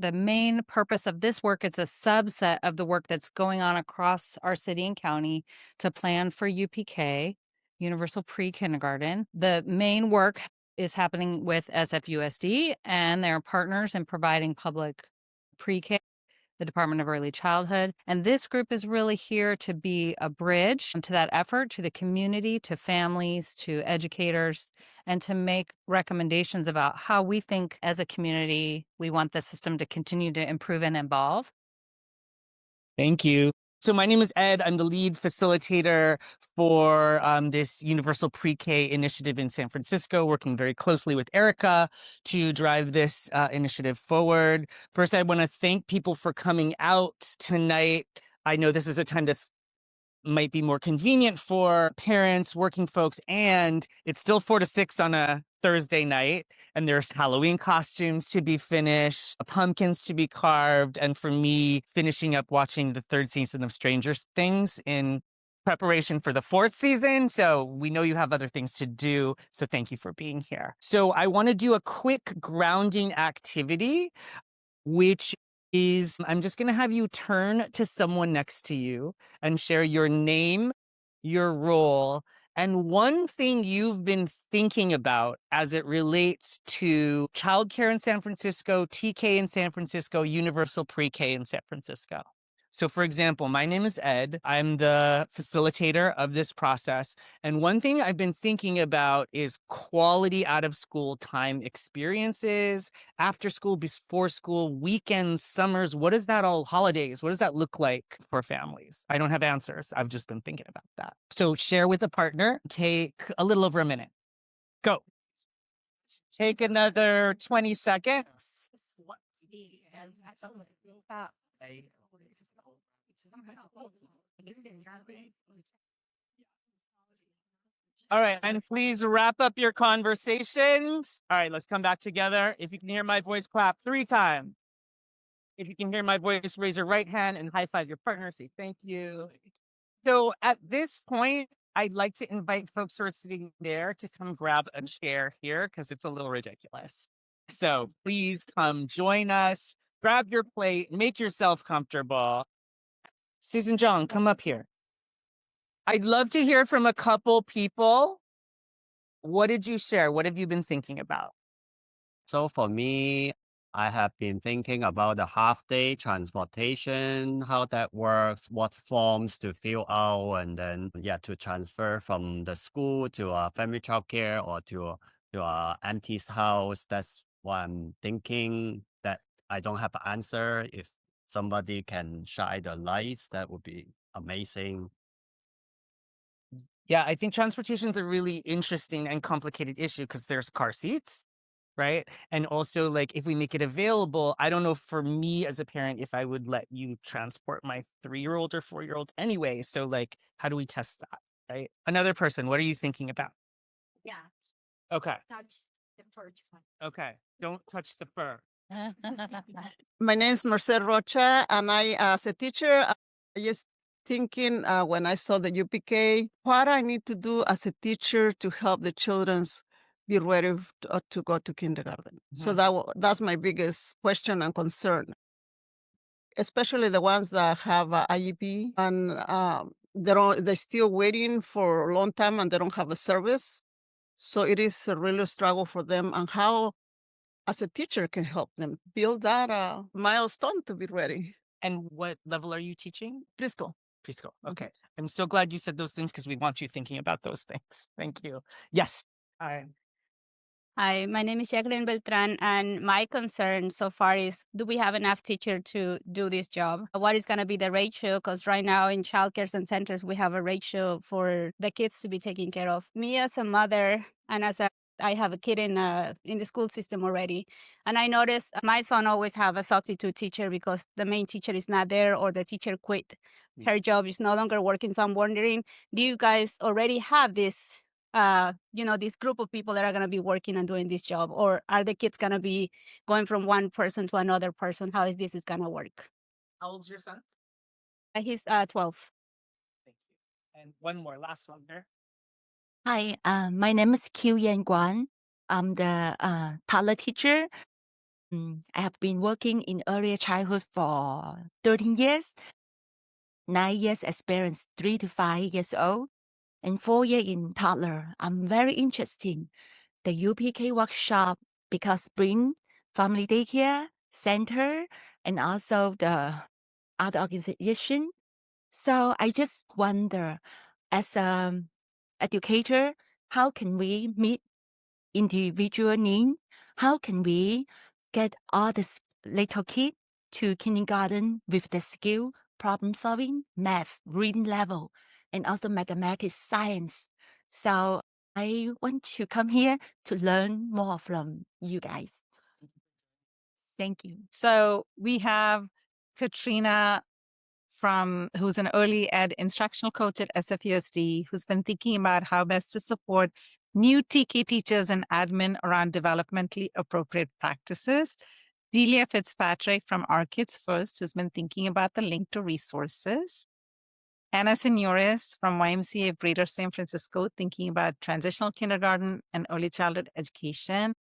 The main purpose of this work is a subset of the work that's going on across our city and county to plan for UPK, Universal Prekindergarten. The main work is happening with SFUSD and their partners in providing public pre-K, the Department of Early Childhood. And this group is really here to be a bridge to that effort, to the community, to families, to educators, and to make recommendations about how we think as a community we want the system to continue to improve and evolve. Thank you. So my name is Ed. I'm the lead facilitator for this Universal Pre-K initiative in San Francisco, working very closely with Erica to drive this initiative forward. First, I want to thank people for coming out tonight. I know this is a time that's might be more convenient for parents, working folks, and it's still 4 to 6 on a Thursday night, and there's Halloween costumes to be finished, pumpkins to be carved, and for me, finishing up watching the third season of Stranger Things in preparation for the fourth season. So we know you have other things to do, so thank you for being here. So I want to do a quick grounding activity, which is I'm just going to have you turn to someone next to you and share your name, your role, and one thing you've been thinking about as it relates to childcare in San Francisco, TK in San Francisco, Universal Pre-K in San Francisco. So for example, my name is Ed. I'm the facilitator of this process. And one thing I've been thinking about is quality out of school time experiences, after school, before school, weekends, summers. What is that all, holidays? What does that look like for families? I don't have answers. I've just been thinking about that. So share with a partner. Take a little over a minute. Go. Take another 20 seconds. All right, and please wrap up your conversations. All right, let's come back together. If you can hear my voice, clap 3 times. If you can hear my voice, raise your right hand and high five your partner. Say thank you. So at this point, I'd like to invite folks who are sitting there to come grab a chair here because it's a little ridiculous. So please come join us, grab your plate, make yourself comfortable. Susan John, come up here. I'd love to hear from a couple people. What did you share? What have you been thinking about? So for me, I have been thinking about the half-day transportation, how that works, what forms to fill out, and then to transfer from the school to a family childcare or to a auntie's house. That's what I'm thinking. That I don't have an answer. If somebody can shine the lights, that would be amazing. Yeah, I think transportation is a really interesting and complicated issue because there's car seats, right? And also, like, if we make it available, I don't know for me as a parent if I would let you transport my 3-year-old or 4-year-old anyway. So, like, how do we test that, right? Another person, what are you thinking about? Yeah, Okay, touch the first one. okay. Don't touch the fur. My name is Merced Rocha, and I, as a teacher, I just thinking when I saw the UPK, what I need to do as a teacher to help the children be ready to go to kindergarten. So that's my biggest question and concern, especially the ones that have IEP and they're still waiting for a long time and they don't have a service. So it is a real struggle for them, and how as a teacher can help them build that milestone to be ready. And what level are you teaching? Preschool. Preschool. Okay. I'm so glad you said those things because we want you thinking about those things. Thank you. Yes. All right. Hi, my name is Jacqueline Beltran, and my concern so far is, do we have enough teacher to do this job? What is going to be the ratio? Because right now in childcare and centers, we have a ratio for the kids to be taken care of. Me as a mother and I have a kid in the school system already, and I noticed my son always have a substitute teacher because the main teacher is not there or the teacher quit. Her job is no longer working. So I'm wondering, do you guys already have this this group of people that are going to be working and doing this job, or are the kids going to be going from one person to another person? How is this going to work? How old's your son? He's 12. Thank you. And one more, last one there. Hi, my name is Q Yan Guan. I'm the toddler teacher. I have been working in early childhood for 13 years, 9 years experience 3 to 5 years old, and 4 years in toddler. I'm very interested in the UPK workshop because bring family daycare center and also the other organization. So I just wonder, as an educator, how can we meet individual need? How can we get all the little kids to kindergarten with the skill, problem solving, math, reading level, and also mathematics, science? So I want to come here to learn more from you guys. Thank you. So we have Katrina who's an early ed instructional coach at SFUSD, who's been thinking about how best to support new TK teachers and admin around developmentally appropriate practices. Delia Fitzpatrick from Our Kids First, who's been thinking about the link to resources. Anna Senores from YMCA of Greater San Francisco, thinking about transitional kindergarten and early childhood education.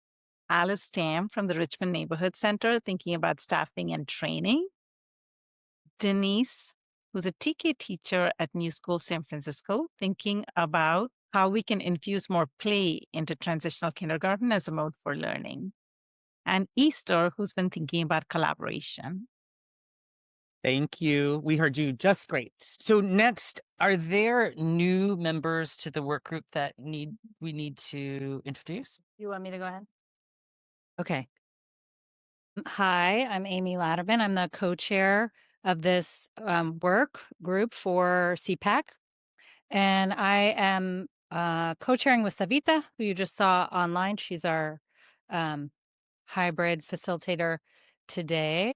Alice Tam from the Richmond Neighborhood Center, thinking about staffing and training. Denise, who's a TK teacher at New School San Francisco, thinking about how we can infuse more play into transitional kindergarten as a mode for learning. And Easter, who's been thinking about collaboration. Thank you. We heard you just great. So next, are there new members to the work group that we need to introduce? You want me to go ahead? Okay. Hi, I'm Amy Latterman. I'm the co-chair of this work group for CPAC. And I am co-chairing with Savita, who you just saw online. She's our hybrid facilitator today.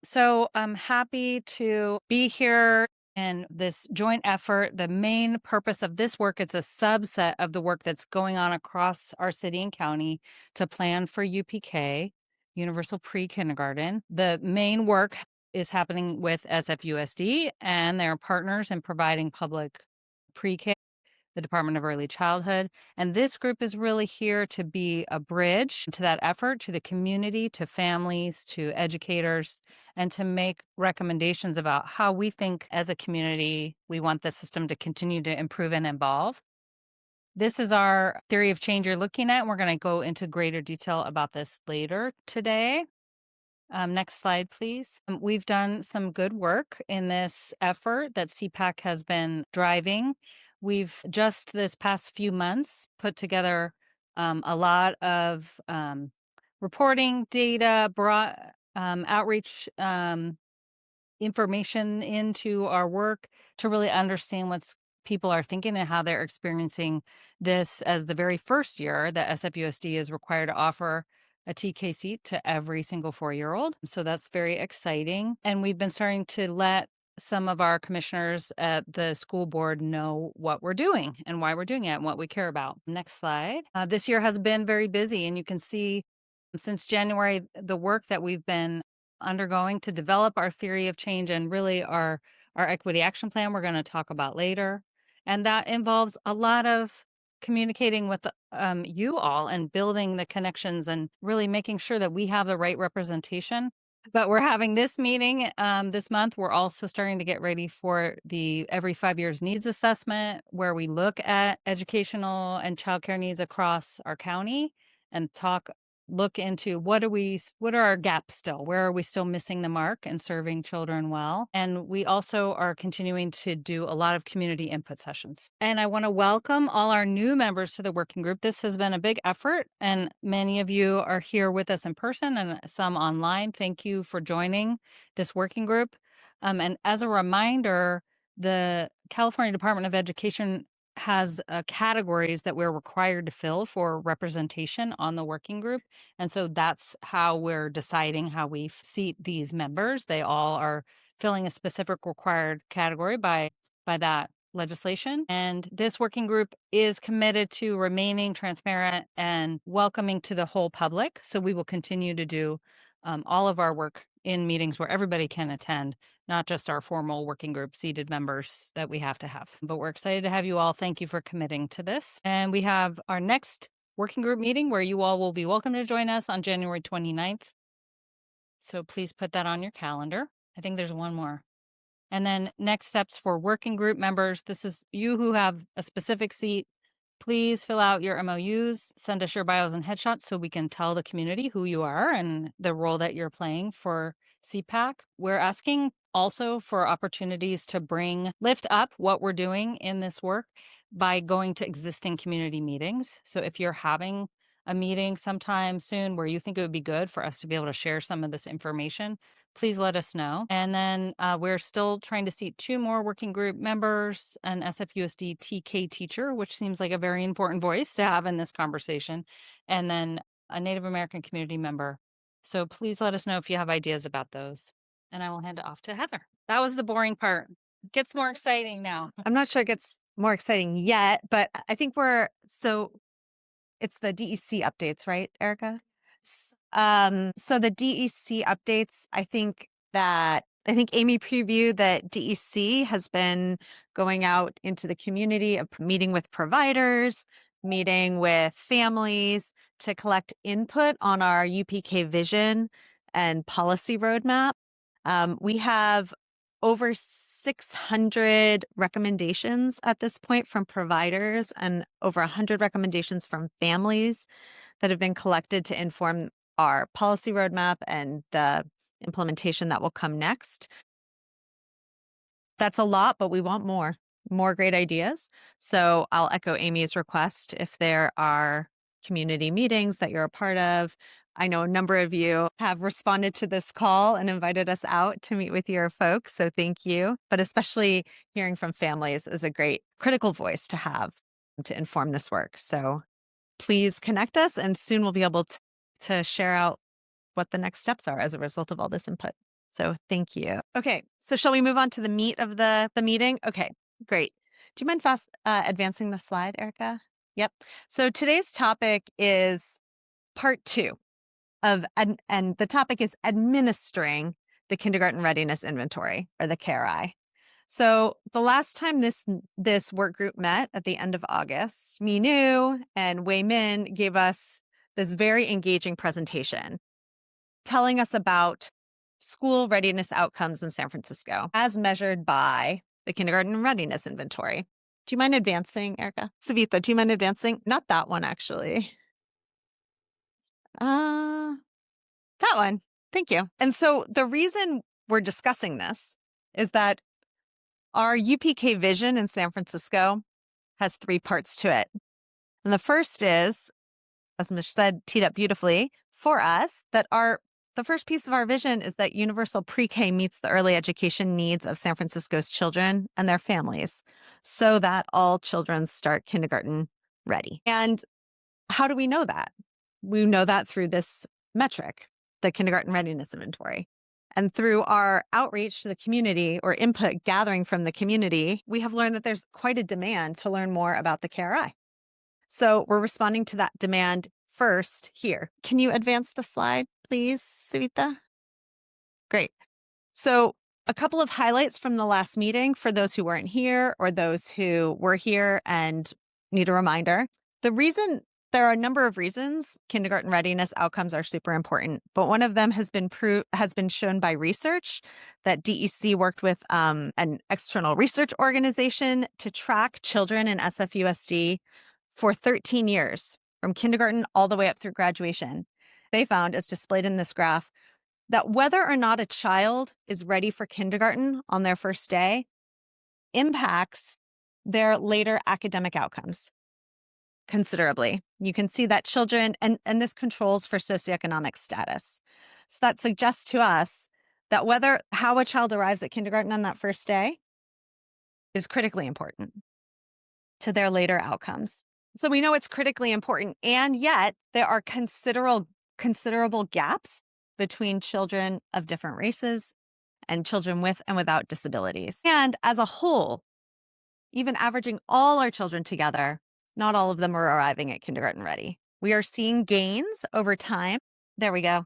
So I'm happy to be here in this joint effort. The main purpose of this work, it's a subset of the work that's going on across our city and county to plan for UPK, Universal Prekindergarten. The main work is happening with SFUSD and their partners in providing public pre-K, the Department of Early Childhood. And this group is really here to be a bridge to that effort, to the community, to families, to educators, and to make recommendations about how we think as a community we want the system to continue to improve and evolve. This is our theory of change you're looking at, and we're going to go into greater detail about this later today. Next slide, please. We've done some good work in this effort that CPAC has been driving. We've just this past few months put together a lot of reporting data, brought outreach information into our work to really understand what's people are thinking and how they're experiencing this as the very first year that SFUSD is required to offer a TK seat to every single 4-year-old. So that's very exciting. And we've been starting to let some of our commissioners at the school board know what we're doing and why we're doing it and what we care about. Next slide. This year has been very busy, and you can see since January the work that we've been undergoing to develop our theory of change and really our equity action plan we're going to talk about later. And that involves a lot of communicating with you all and building the connections and really making sure that we have the right representation. But we're having this meeting this month. We're also starting to get ready for the every 5 years needs assessment, where we look at educational and childcare needs across our county and look into what are our gaps still? Where are we still missing the mark and serving children well? And we also are continuing to do a lot of community input sessions. And I want to welcome all our new members to the working group. This has been a big effort, and many of you are here with us in person and some online. Thank you for joining this working group. And as a reminder, the California Department of Education has categories that we're required to fill for representation on the working group. And so that's how we're deciding how we seat these members. They all are filling a specific required category by that legislation. And this working group is committed to remaining transparent and welcoming to the whole public. So we will continue to do all of our work in meetings where everybody can attend, not just our formal working group seated members that we have to have. But we're excited to have you all. Thank you for committing to this. And we have our next working group meeting where you all will be welcome to join us on January 29th. So please put that on your calendar. I think there's one more. And then next steps for working group members. This is you who have a specific seat. Please fill out your MOUs, send us your bios and headshots so we can tell the community who you are and the role that you're playing for CPAC. We're asking also for opportunities to lift up what we're doing in this work by going to existing community meetings. So if you're having a meeting sometime soon where you think it would be good for us to be able to share some of this information, please let us know. And then we're still trying to seat 2 more working group members, an SFUSD TK teacher, which seems like a very important voice to have in this conversation, and then a Native American community member. So please let us know if you have ideas about those. And I will hand it off to Heather. That was the boring part. It gets more exciting now. I'm not sure it gets more exciting yet, but I think it's the DEC updates, right, Erica? So the DEC updates, I think Amy previewed that DEC has been going out into the community, meeting with providers, meeting with families to collect input on our UPK vision and policy roadmap. We have over 600 recommendations at this point from providers and over 100 recommendations from families that have been collected to inform our policy roadmap and the implementation that will come next. That's a lot, but we want more great ideas. So I'll echo Amy's request. If there are community meetings that you're a part of, I know a number of you have responded to this call and invited us out to meet with your folks. So thank you. But especially hearing from families is a great critical voice to have to inform this work. So please connect us, and soon we'll be able to share out what the next steps are as a result of all this input. So thank you. Okay, so shall we move on to the meat of the meeting? Okay, great. Do you mind advancing the slide, Erica? Yep. So today's topic is part 2 and the topic is administering the Kindergarten Readiness Inventory, or the KRI. So the last time this work group met at the end of August, Minu and Wei Min gave us this very engaging presentation telling us about school readiness outcomes in San Francisco as measured by the Kindergarten Readiness Inventory. Do you mind advancing, Erica? Savitha, do you mind advancing? Not that one, actually. That one. Thank you. And so the reason we're discussing this is that our UPK vision in San Francisco has 3 parts to it. And the first is, as Mish said, teed up beautifully for us, that the first piece of our vision is that universal pre-K meets the early education needs of San Francisco's children and their families so that all children start kindergarten ready. And how do we know that? We know that through this metric, the Kindergarten Readiness Inventory. And through our outreach to the community, or input gathering from the community, we have learned that there's quite a demand to learn more about the KRI. So we're responding to that demand first here. Can you advance the slide, please, Savitha? Great. So a couple of highlights from the last meeting for those who weren't here or those who were here and need a reminder. There are a number of reasons kindergarten readiness outcomes are super important, but one of them has been shown by research that DEC worked with an external research organization to track children in SFUSD for 13 years, from kindergarten all the way up through graduation. They found, as displayed in this graph, that whether or not a child is ready for kindergarten on their first day impacts their later academic outcomes considerably. You can see that children, and this controls for socioeconomic status. So that suggests to us that how a child arrives at kindergarten on that first day is critically important to their later outcomes. So we know it's critically important, and yet there are considerable gaps between children of different races and children with and without disabilities. And as a whole, even averaging all our children together, not all of them are arriving at kindergarten ready. We are seeing gains over time. There we go.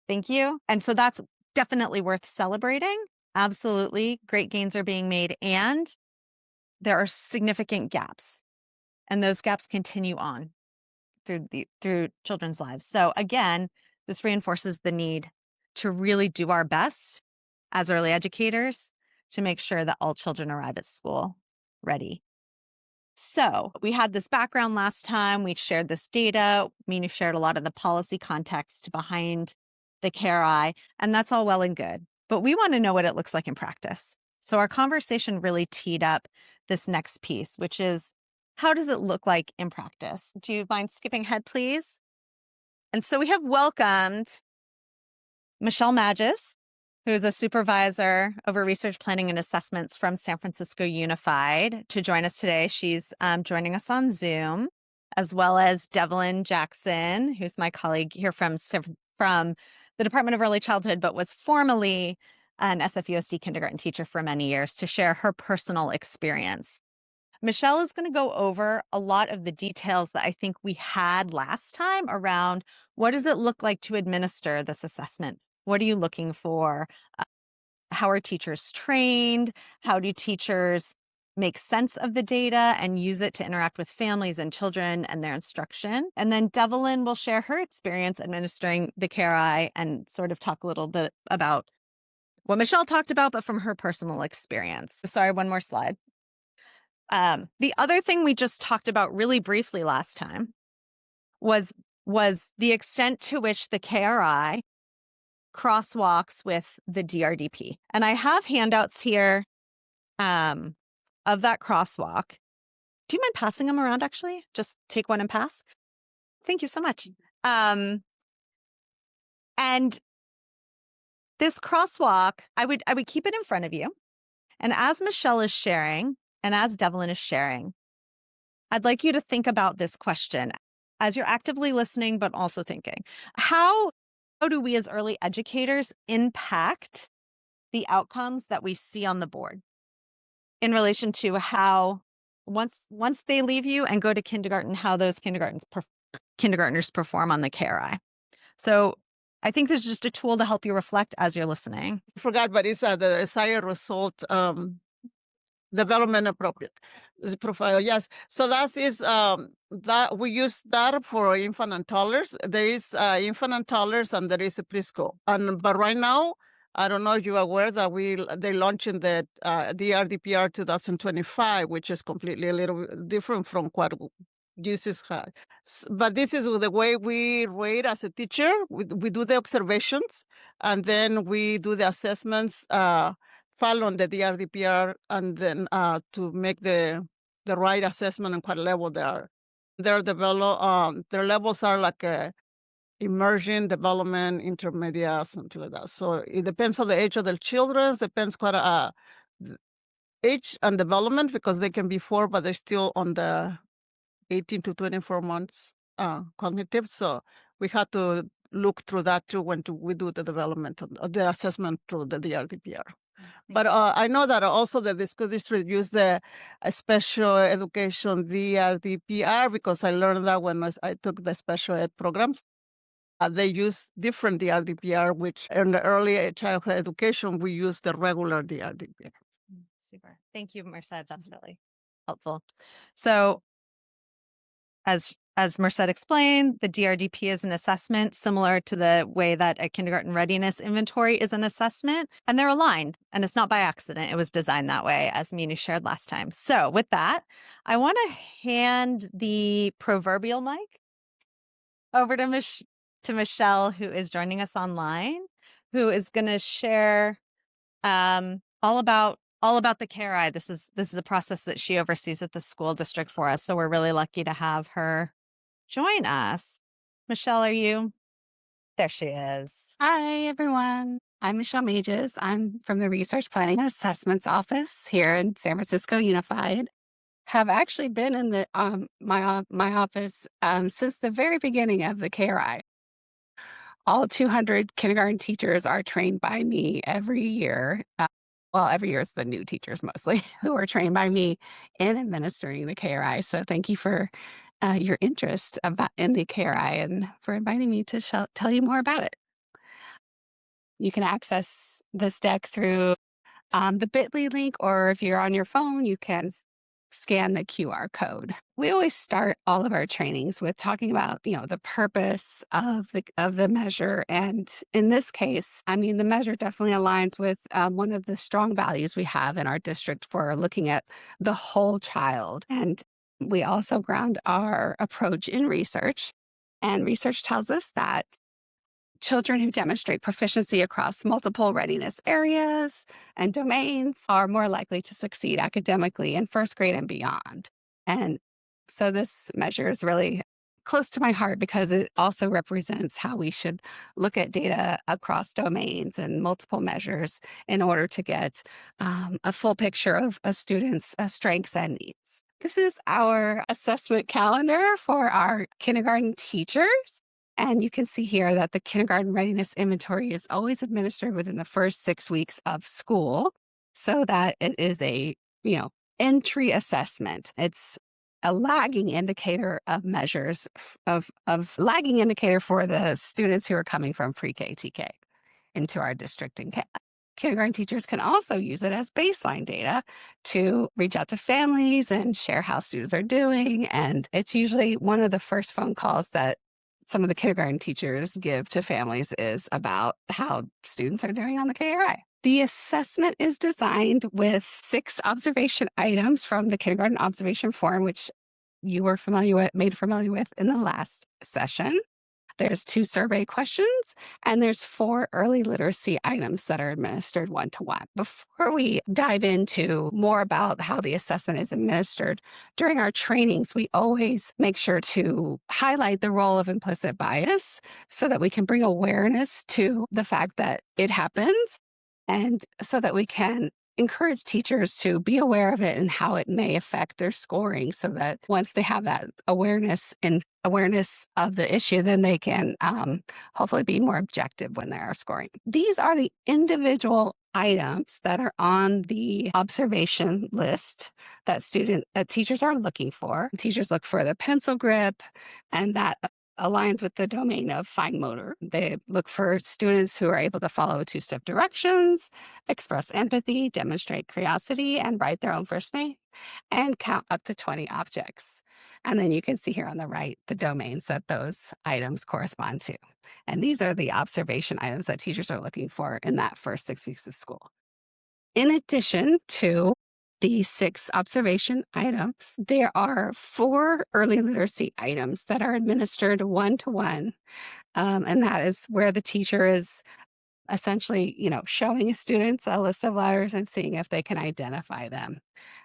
Thank you. And so that's definitely worth celebrating. Absolutely. Great gains are being made. And there are significant gaps. And those gaps continue on. through children's lives. So again, this reinforces the need to really do our best as early educators to make sure that all children arrive at school ready. So we had this background last time. We shared this data. Minu shared a lot of the policy context behind the CARE, and that's all well and good. But we want to know what it looks like in practice. So our conversation really teed up this next piece, which is, how does it look like in practice? Do you mind skipping ahead, please? And so we have welcomed Michelle Magis, who is a supervisor over research planning and assessments from San Francisco Unified, to join us today. She's joining us on Zoom, as well as Devlin Jackson, who's my colleague here from the Department of Early Childhood, but was formerly an SFUSD kindergarten teacher for many years, to share her personal experience. Michelle is going to go over a lot of the details that I think we had last time around what does it look like to administer this assessment? What are you looking for? How are teachers trained? How do teachers make sense of the data and use it to interact with families and children and their instruction? And then Devlin will share her experience administering the CARE and sort of talk a little bit about what Michelle talked about, but from her personal experience. Sorry, one more slide. The other thing we just talked about really briefly last time was the extent to which the KRI crosswalks with the DRDP. And I have handouts here of that crosswalk. Do you mind passing them around, actually? Just take one and pass. Thank you so much. And this crosswalk, I would keep it in front of you. And as Michelle is sharing, and as Devlin is sharing, I'd like you to think about this question as you're actively listening, but also thinking. How do we as early educators impact the outcomes that we see on the board in relation to how, once they leave you and go to kindergarten, how those kindergartners perform on the KRI? So I think there's just a tool to help you reflect as you're listening. I forgot, but it's the desired result development appropriate profile. Yes, so that is that we use that for infant and toddlers. There is infant and toddlers, and there is a preschool. But right now, I don't know if you're aware that they're launching the DRDPR 2025, which is completely a little different from what this is. But this is the way we rate as a teacher. We do the observations, and then we do the assessments. Follow on the DRDPR, and then to make the right assessment and what level they are. Their levels are like immersion, development, intermediate, something like that. So it depends on the age of the children. Depends quite age and development, because they can be 4, but they're still on the 18 to 24 months cognitive. So we have to look through that too when we do the development of the assessment through the DRDPR. But I know that also the school district use the special education DRDPR, because I learned that when I took the special ed programs. They use different DRDPR, which in the early childhood education, we use the regular DRDPR. Super. Thank you, Merced. That's really helpful. So as Merced explained, the DRDP is an assessment similar to the way that a Kindergarten Readiness Inventory is an assessment, and they're aligned, and it's not by accident. It was designed that way, as Minu shared last time. So with that, I want to hand the proverbial mic over to Michelle, who is joining us online, who is going to share all about the CARE. This is a process that she oversees at the school district for us. So we're really lucky to have her join us. Michelle, are you? There she is. Hi, everyone. I'm Michelle Mages. I'm from the Research Planning and Assessments Office here in San Francisco Unified. Have actually been in the my office since the very beginning of the CARE. All 200 kindergarten teachers are trained by me every year. Well, every year it's the new teachers mostly who are trained by me in administering the CARE. So thank you for your interest in the CARE and for inviting me to tell you more about it. You can access this deck through the bit.ly link, or if you're on your phone, you can scan the QR code. We always start all of our trainings with talking about, the purpose of the measure. And in this case, I mean, the measure definitely aligns with one of the strong values we have in our district for looking at the whole child. And we also ground our approach in research. And research tells us that children who demonstrate proficiency across multiple readiness areas and domains are more likely to succeed academically in first grade and beyond. And so this measure is really close to my heart because it also represents how we should look at data across domains and multiple measures in order to get a full picture of a student's strengths and needs. This is our assessment calendar for our kindergarten teachers. And you can see here that the Kindergarten Readiness Inventory is always administered within the first 6 weeks of school so that it is a, entry assessment. It's a lagging indicator of measures of lagging indicator for the students who are coming from pre-K TK into our district. And kindergarten teachers can also use it as baseline data to reach out to families and share how students are doing. And it's usually one of the first phone calls that some of the kindergarten teachers give to families is about how students are doing on the KRI. The assessment is designed with 6 observation items from the kindergarten observation form, which you were made familiar with in the last session. There's 2 survey questions, and there's 4 early literacy items that are administered one-to-one. Before we dive into more about how the assessment is administered, during our trainings, we always make sure to highlight the role of implicit bias so that we can bring awareness to the fact that it happens, and so that we can encourage teachers to be aware of it and how it may affect their scoring so that once they have that awareness of the issue, then they can hopefully be more objective when they are scoring. These are the individual items that are on the observation list that teachers are looking for. Teachers look for the pencil grip, and that aligns with the domain of fine motor. They look for students who are able to follow 2-step directions, express empathy, demonstrate curiosity, and write their own first name, and count up to 20 objects. And then you can see here on the right the domains that those items correspond to. And these are the observation items that teachers are looking for in that first 6 weeks of school. In addition to the 6 observation items, there are 4 early literacy items that are administered one-to-one. And that is where the teacher is essentially, showing students a list of letters and seeing if they can identify them,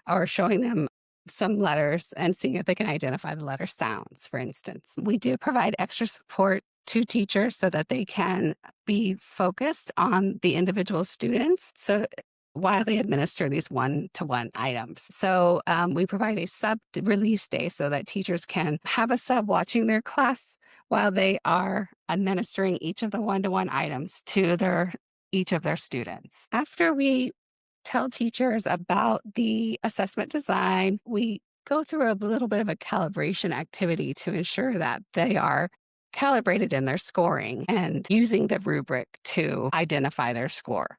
or showing them some letters and seeing if they can identify the letter sounds, for instance. We do provide extra support to teachers so that they can be focused on the individual students while they administer these one-to-one items. So we provide a sub release day so that teachers can have a sub watching their class while they are administering each of the one-to-one items to each of their students. After we tell teachers about the assessment design, we go through a little bit of a calibration activity to ensure that they are calibrated in their scoring and using the rubric to identify their score.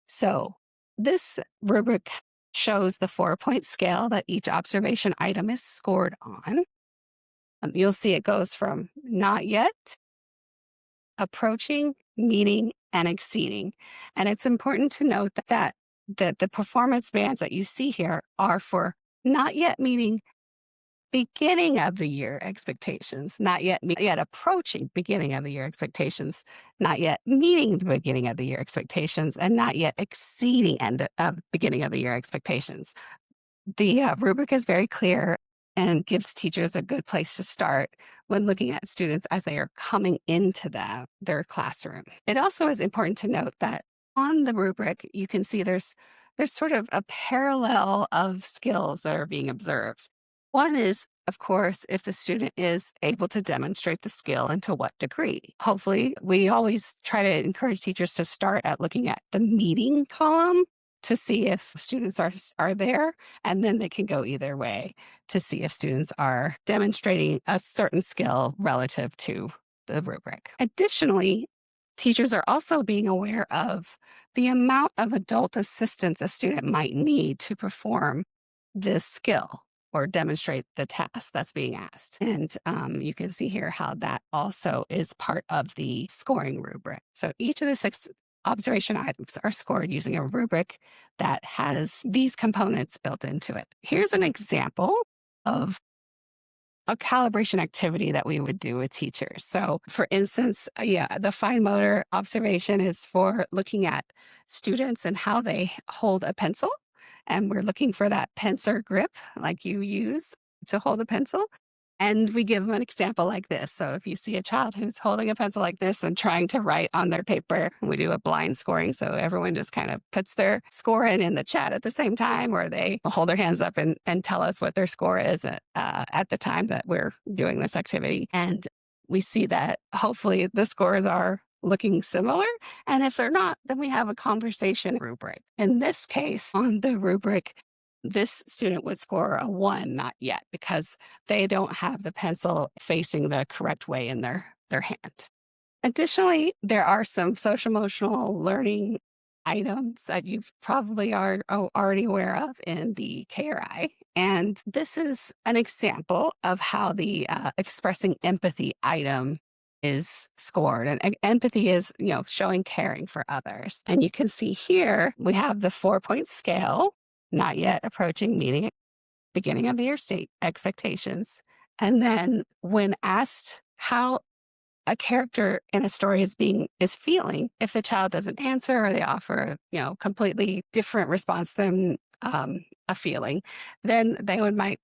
So this rubric shows the 4-point scale that each observation item is scored on. You'll see it goes from not yet, approaching, meeting, and exceeding. And it's important to note that the performance bands that you see here are for not yet meeting beginning of the year expectations, not yet approaching beginning of the year expectations, not yet meeting the beginning of the year expectations, and not yet exceeding beginning of the year expectations. The rubric is very clear and gives teachers a good place to start when looking at students as they are coming into their classroom. It also is important to note that on the rubric, you can see there's sort of a parallel of skills that are being observed. One is, of course, if the student is able to demonstrate the skill and to what degree. Hopefully, we always try to encourage teachers to start at looking at the meeting column to see if students are there, and then they can go either way to see if students are demonstrating a certain skill relative to the rubric. Additionally, teachers are also being aware of the amount of adult assistance a student might need to perform this skill or demonstrate the task that's being asked. And you can see here how that also is part of the scoring rubric. So each of the 6 observation items are scored using a rubric that has these components built into it. Here's an example of a calibration activity that we would do with teachers. So, for instance, the fine motor observation is for looking at students and how they hold a pencil. And we're looking for that pincer grip like you use to hold a pencil. And we give them an example like this. So if you see a child who's holding a pencil like this and trying to write on their paper, we do a blind scoring. So everyone just kind of puts their score in the chat at the same time, or they hold their hands up and tell us what their score is at the time that we're doing this activity. And we see that hopefully the scores are looking similar. And if they're not, then we have a conversation rubric. In this case, on the rubric, this student would score a 1, not yet, because they don't have the pencil facing the correct way in their hand. Additionally, there are some social emotional learning items that you probably are already aware of in the KRI. And this is an example of how the expressing empathy item is scored. And empathy is, showing caring for others. And you can see here, we have the 4-point scale, not yet approaching meeting beginning of year state expectations. And then when asked how a character in a story is feeling, if the child doesn't answer or they offer, completely different response than a feeling, then they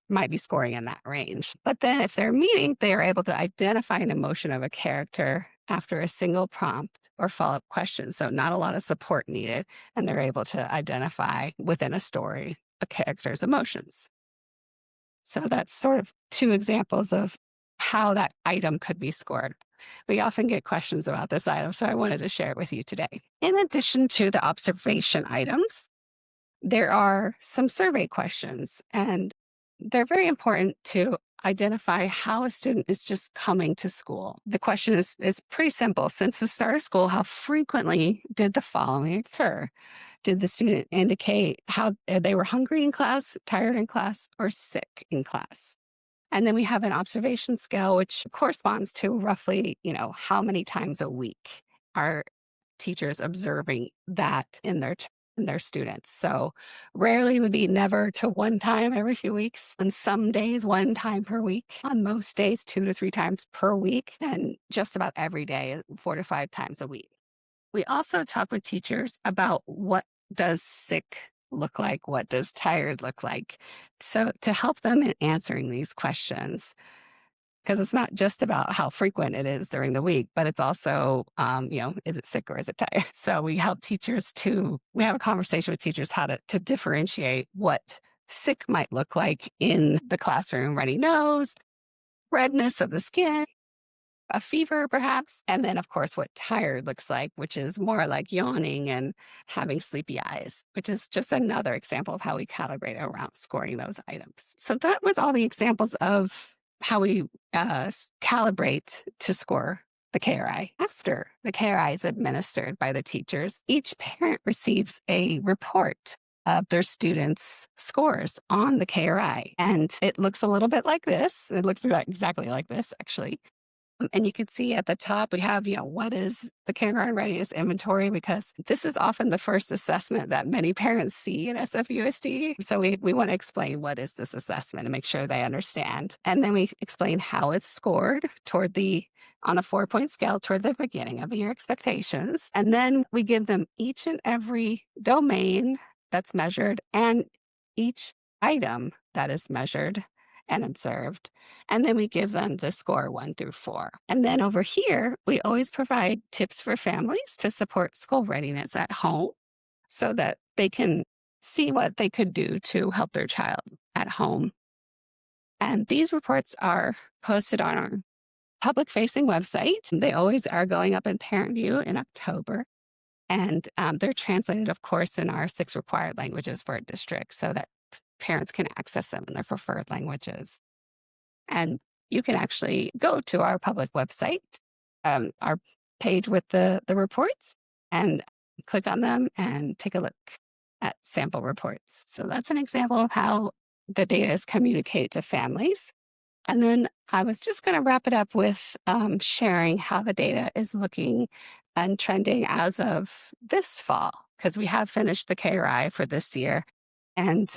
might be scoring in that range. But then if they're meeting, they are able to identify an emotion of a character after a single prompt or follow-up question. So not a lot of support needed, and they're able to identify within a story a character's emotions. So that's sort of 2 examples of how that item could be scored. We often get questions about this item, so I wanted to share it with you today. In addition to the observation items, there are some survey questions, and they're very important to identify how a student is just coming to school. The question is pretty simple. Since the start of school, how frequently did the following occur? Did the student indicate how they were hungry in class, tired in class, or sick in class? And then we have an observation scale, which corresponds to roughly, how many times a week are teachers observing that in their students. So rarely would be never to 1 time every few weeks. On some days, 1 time per week. On most days, 2 to 3 times per week. And just about every day, 4 to 5 times a week. We also talk with teachers about what does sick look like? What does tired look like? So to help them in answering these questions, because it's not just about how frequent it is during the week, but it's also, is it sick or is it tired? So we help teachers we have a conversation with teachers how to differentiate what sick might look like in the classroom: runny nose, redness of the skin, a fever perhaps, and then of course what tired looks like, which is more like yawning and having sleepy eyes, which is just another example of how we calibrate around scoring those items. So that was all the examples of how we calibrate to score the KRI. After the KRI is administered by the teachers, each parent receives a report of their students' scores on the KRI. And it looks a little bit like this. It looks exactly like this, actually. And you can see at the top, we have, what is the Kindergarten Readiness Inventory? Because this is often the first assessment that many parents see in SFUSD. So we want to explain what is this assessment and make sure they understand. And then we explain how it's scored on a 4-point scale toward the beginning of the year expectations. And then we give them each and every domain that's measured and each item that is measured and observed. And then we give them the score 1 through 4. And then over here, we always provide tips for families to support school readiness at home so that they can see what they could do to help their child at home. And these reports are posted on our public-facing website. They always are going up in Parent View in October. And they're translated, of course, in our 6 required languages for a district so that parents can access them in their preferred languages. And you can actually go to our public website, our page with the reports, and click on them and take a look at sample reports. So that's an example of how the data is communicated to families. And then I was just going to wrap it up with sharing how the data is looking and trending as of this fall, because we have finished the KRI for this year. And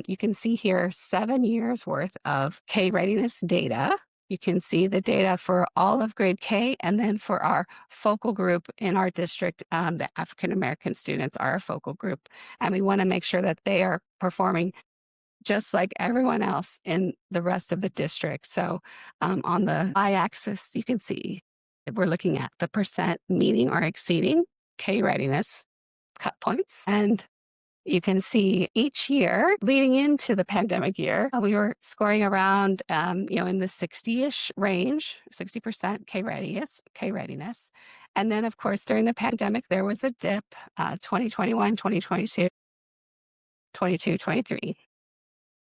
you can see here 7 years worth of K readiness data. You can see the data for all of grade K, and then for our focal group in our district, the African American students are a focal group. And we want to make sure that they are performing just like everyone else in the rest of the district. So on the y-axis, you can see that we're looking at the percent meeting or exceeding K readiness cut points. And you can see each year leading into the pandemic year, we were scoring around, in the 60-ish range, 60% K readiness. And then, of course, during the pandemic, there was a dip, 2021, 2022, 22, 23.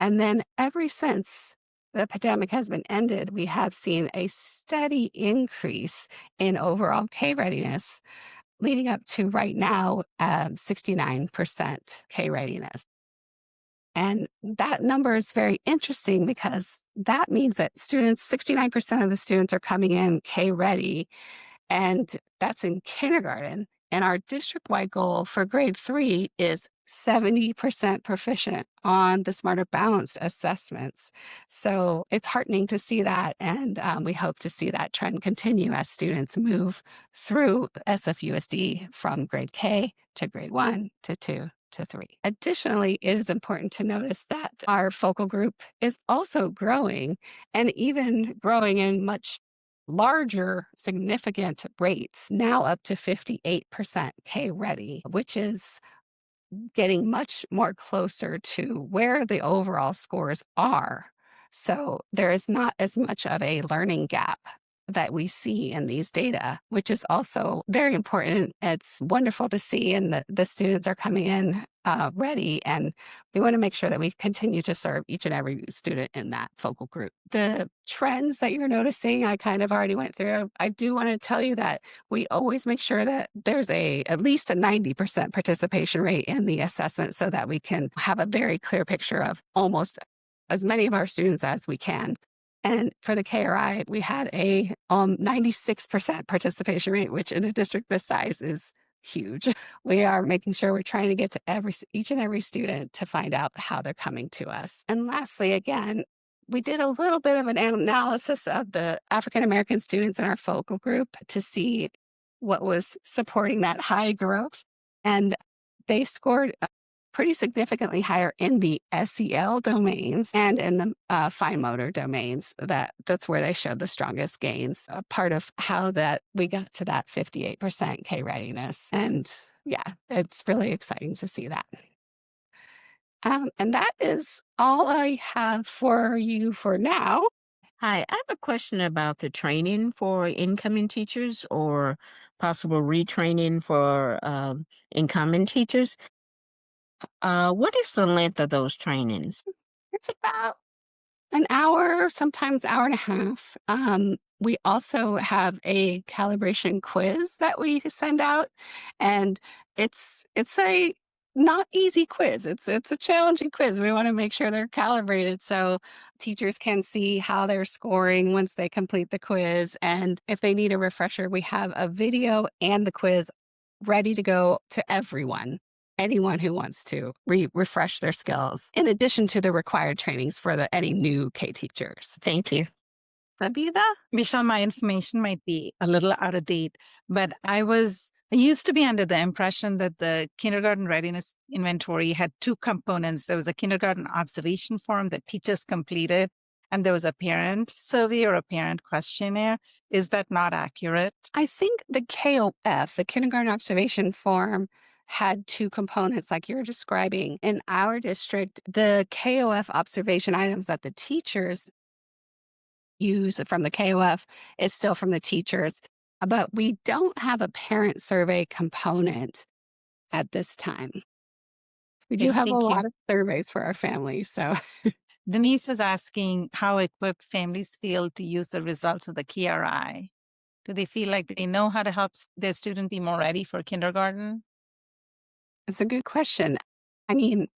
And then ever since the pandemic has been ended, we have seen a steady increase in overall K readiness, leading up to right now 69% K readiness. And that number is very interesting because that means that 69% of the students are coming in K ready, and that's in kindergarten. And our district-wide goal for grade 3 is 70% proficient on the Smarter Balanced assessments. So it's heartening to see that. And we hope to see that trend continue as students move through SFUSD from grade K to grade 1 to 2 to 3. Additionally, it is important to notice that our focal group is also growing, and even growing in much larger, significant rates, now up to 58% K ready, which is getting much more closer to where the overall scores are. So there is not as much of a learning gap that we see in these data, which is also very important. It's wonderful to see, and the students are coming in ready, and we want to make sure that we continue to serve each and every student in that focal group. The trends that you're noticing, I kind of already went through. I do want to tell you that we always make sure that there's at least a 90% participation rate in the assessment so that we can have a very clear picture of almost as many of our students as we can. And for the KRI, we had a 96% participation rate, which in a district this size is huge. We are making sure we're trying to get to each and every student to find out how they're coming to us. And lastly, again, we did a little bit of an analysis of the African American students in our focal group to see what was supporting that high growth. And they scored pretty significantly higher in the SEL domains and in the fine motor domains. That's where they showed the strongest gains. A part of how that we got to that 58% K readiness. And yeah, it's really exciting to see that. And that is all I have for you for now. Hi, I have a question about the training for incoming teachers or possible retraining for incoming teachers. What is the length of those trainings? It's about an hour, sometimes hour and a half. We also have a calibration quiz that we send out, and it's a not easy quiz. It's a challenging quiz. We want to make sure they're calibrated so teachers can see how they're scoring once they complete the quiz. And if they need a refresher, we have a video and the quiz ready to go to everyone. Anyone who wants to refresh their skills, in addition to the required trainings for any new K teachers. Thank you. Sabida? Michelle, my information might be a little out of date, but I used to be under the impression that the Kindergarten Readiness Inventory had two components. There was a kindergarten observation form that teachers completed, and there was a parent survey or a parent questionnaire. Is that not accurate? I think the KOF, the kindergarten observation form, had two components like you're describing. In our district, the KOF observation items that the teachers use from the KOF is still from the teachers, but we don't have a parent survey component at this time. We do Okay, have a thank you. lot of surveys for our families, so Denise is asking how equipped families feel to use the results of the KRI. Do they feel like they know how to help their student be more ready for kindergarten? it's a good question. I mean,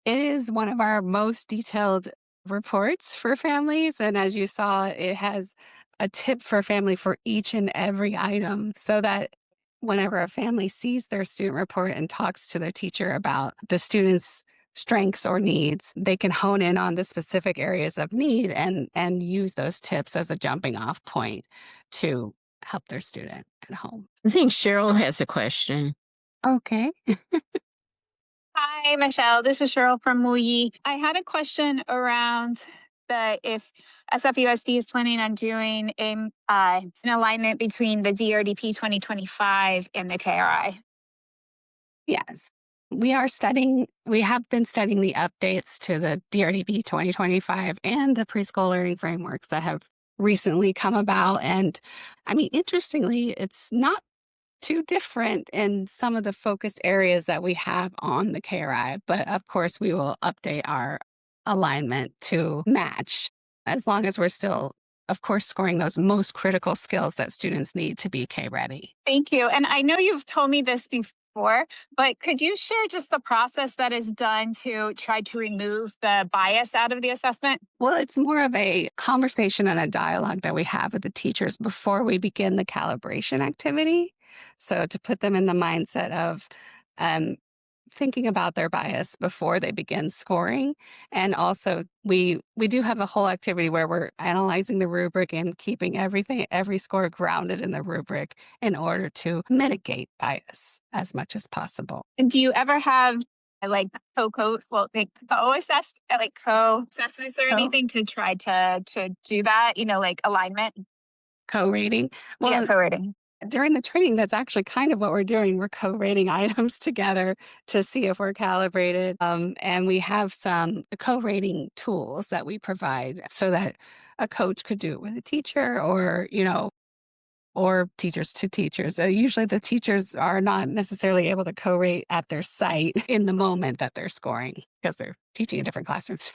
It is one of our most detailed reports for families. And as you saw, it has a tip for family for each and every item so that whenever a family sees their student report and talks to their teacher about the student's strengths or needs, they can hone in on the specific areas of need and use those tips as a jumping off point to help their student at home. I think Cheryl has a question. Okay. Hi, Michelle. This is Cheryl from Muyi. I had a question around if SFUSD is planning on doing an alignment between the DRDP 2025 and the KRI. Yes. We have been studying the updates to the DRDP 2025 and the preschool learning frameworks that have recently come about. And I mean, interestingly, it's not too different in some of the focused areas that we have on the KRI. But of course, we will update our alignment to match as long as we're still, of course, scoring those most critical skills that students need to be K ready. Thank you. And I know you've told me this before, but could you share just the process that is done to try to remove the bias out of the assessment? Well, it's more of a conversation and a dialogue that we have with the teachers before we begin the calibration activity. So to put them in the mindset of thinking about their bias before they begin scoring. And also we do have a whole activity where we're analyzing the rubric and keeping every score grounded in the rubric in order to mitigate bias as much as possible. And do you ever have like co-assessments or anything to try to do that, like alignment? Co-rating? Well, Yeah, co-rating. During the training, that's actually kind of what we're doing. We're co-rating items together to see if we're calibrated. And we have some co-rating tools that we provide so that a coach could do it with a teacher or teachers to teachers. Usually the teachers are not necessarily able to co-rate at their site in the moment that they're scoring because they're teaching in different classrooms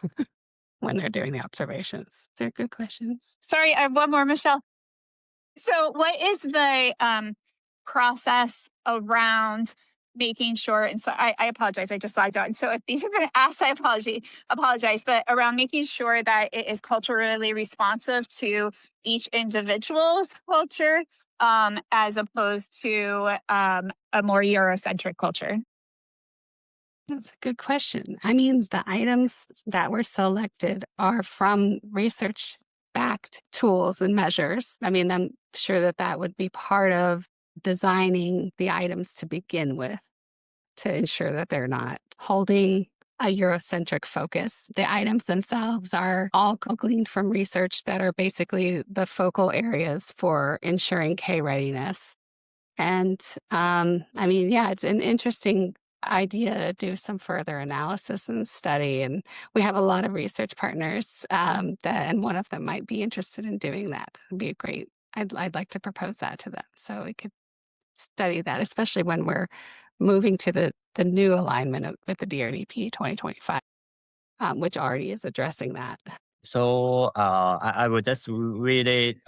when they're doing the observations. They're good questions. Sorry, I have one more, Michelle. So what is the process around making sure, and so I apologize, I just logged on. So if these have been asked, I apologize, but around making sure that it is culturally responsive to each individual's culture as opposed to a more Eurocentric culture. That's a good question. I mean, the items that were selected are from research backed tools and measures. I mean, I'm sure that would be part of designing the items to begin with to ensure that they're not holding a Eurocentric focus. The items themselves are all gleaned from research that are basically the focal areas for ensuring K readiness. And I mean, yeah, it's an interesting idea to do some further analysis and study. And we have a lot of research partners and one of them might be interested in doing that. It'd be I'd like to propose that to them so we could study that, especially when we're moving to the new alignment with the DRDP 2025, which already is addressing that. So I will just read it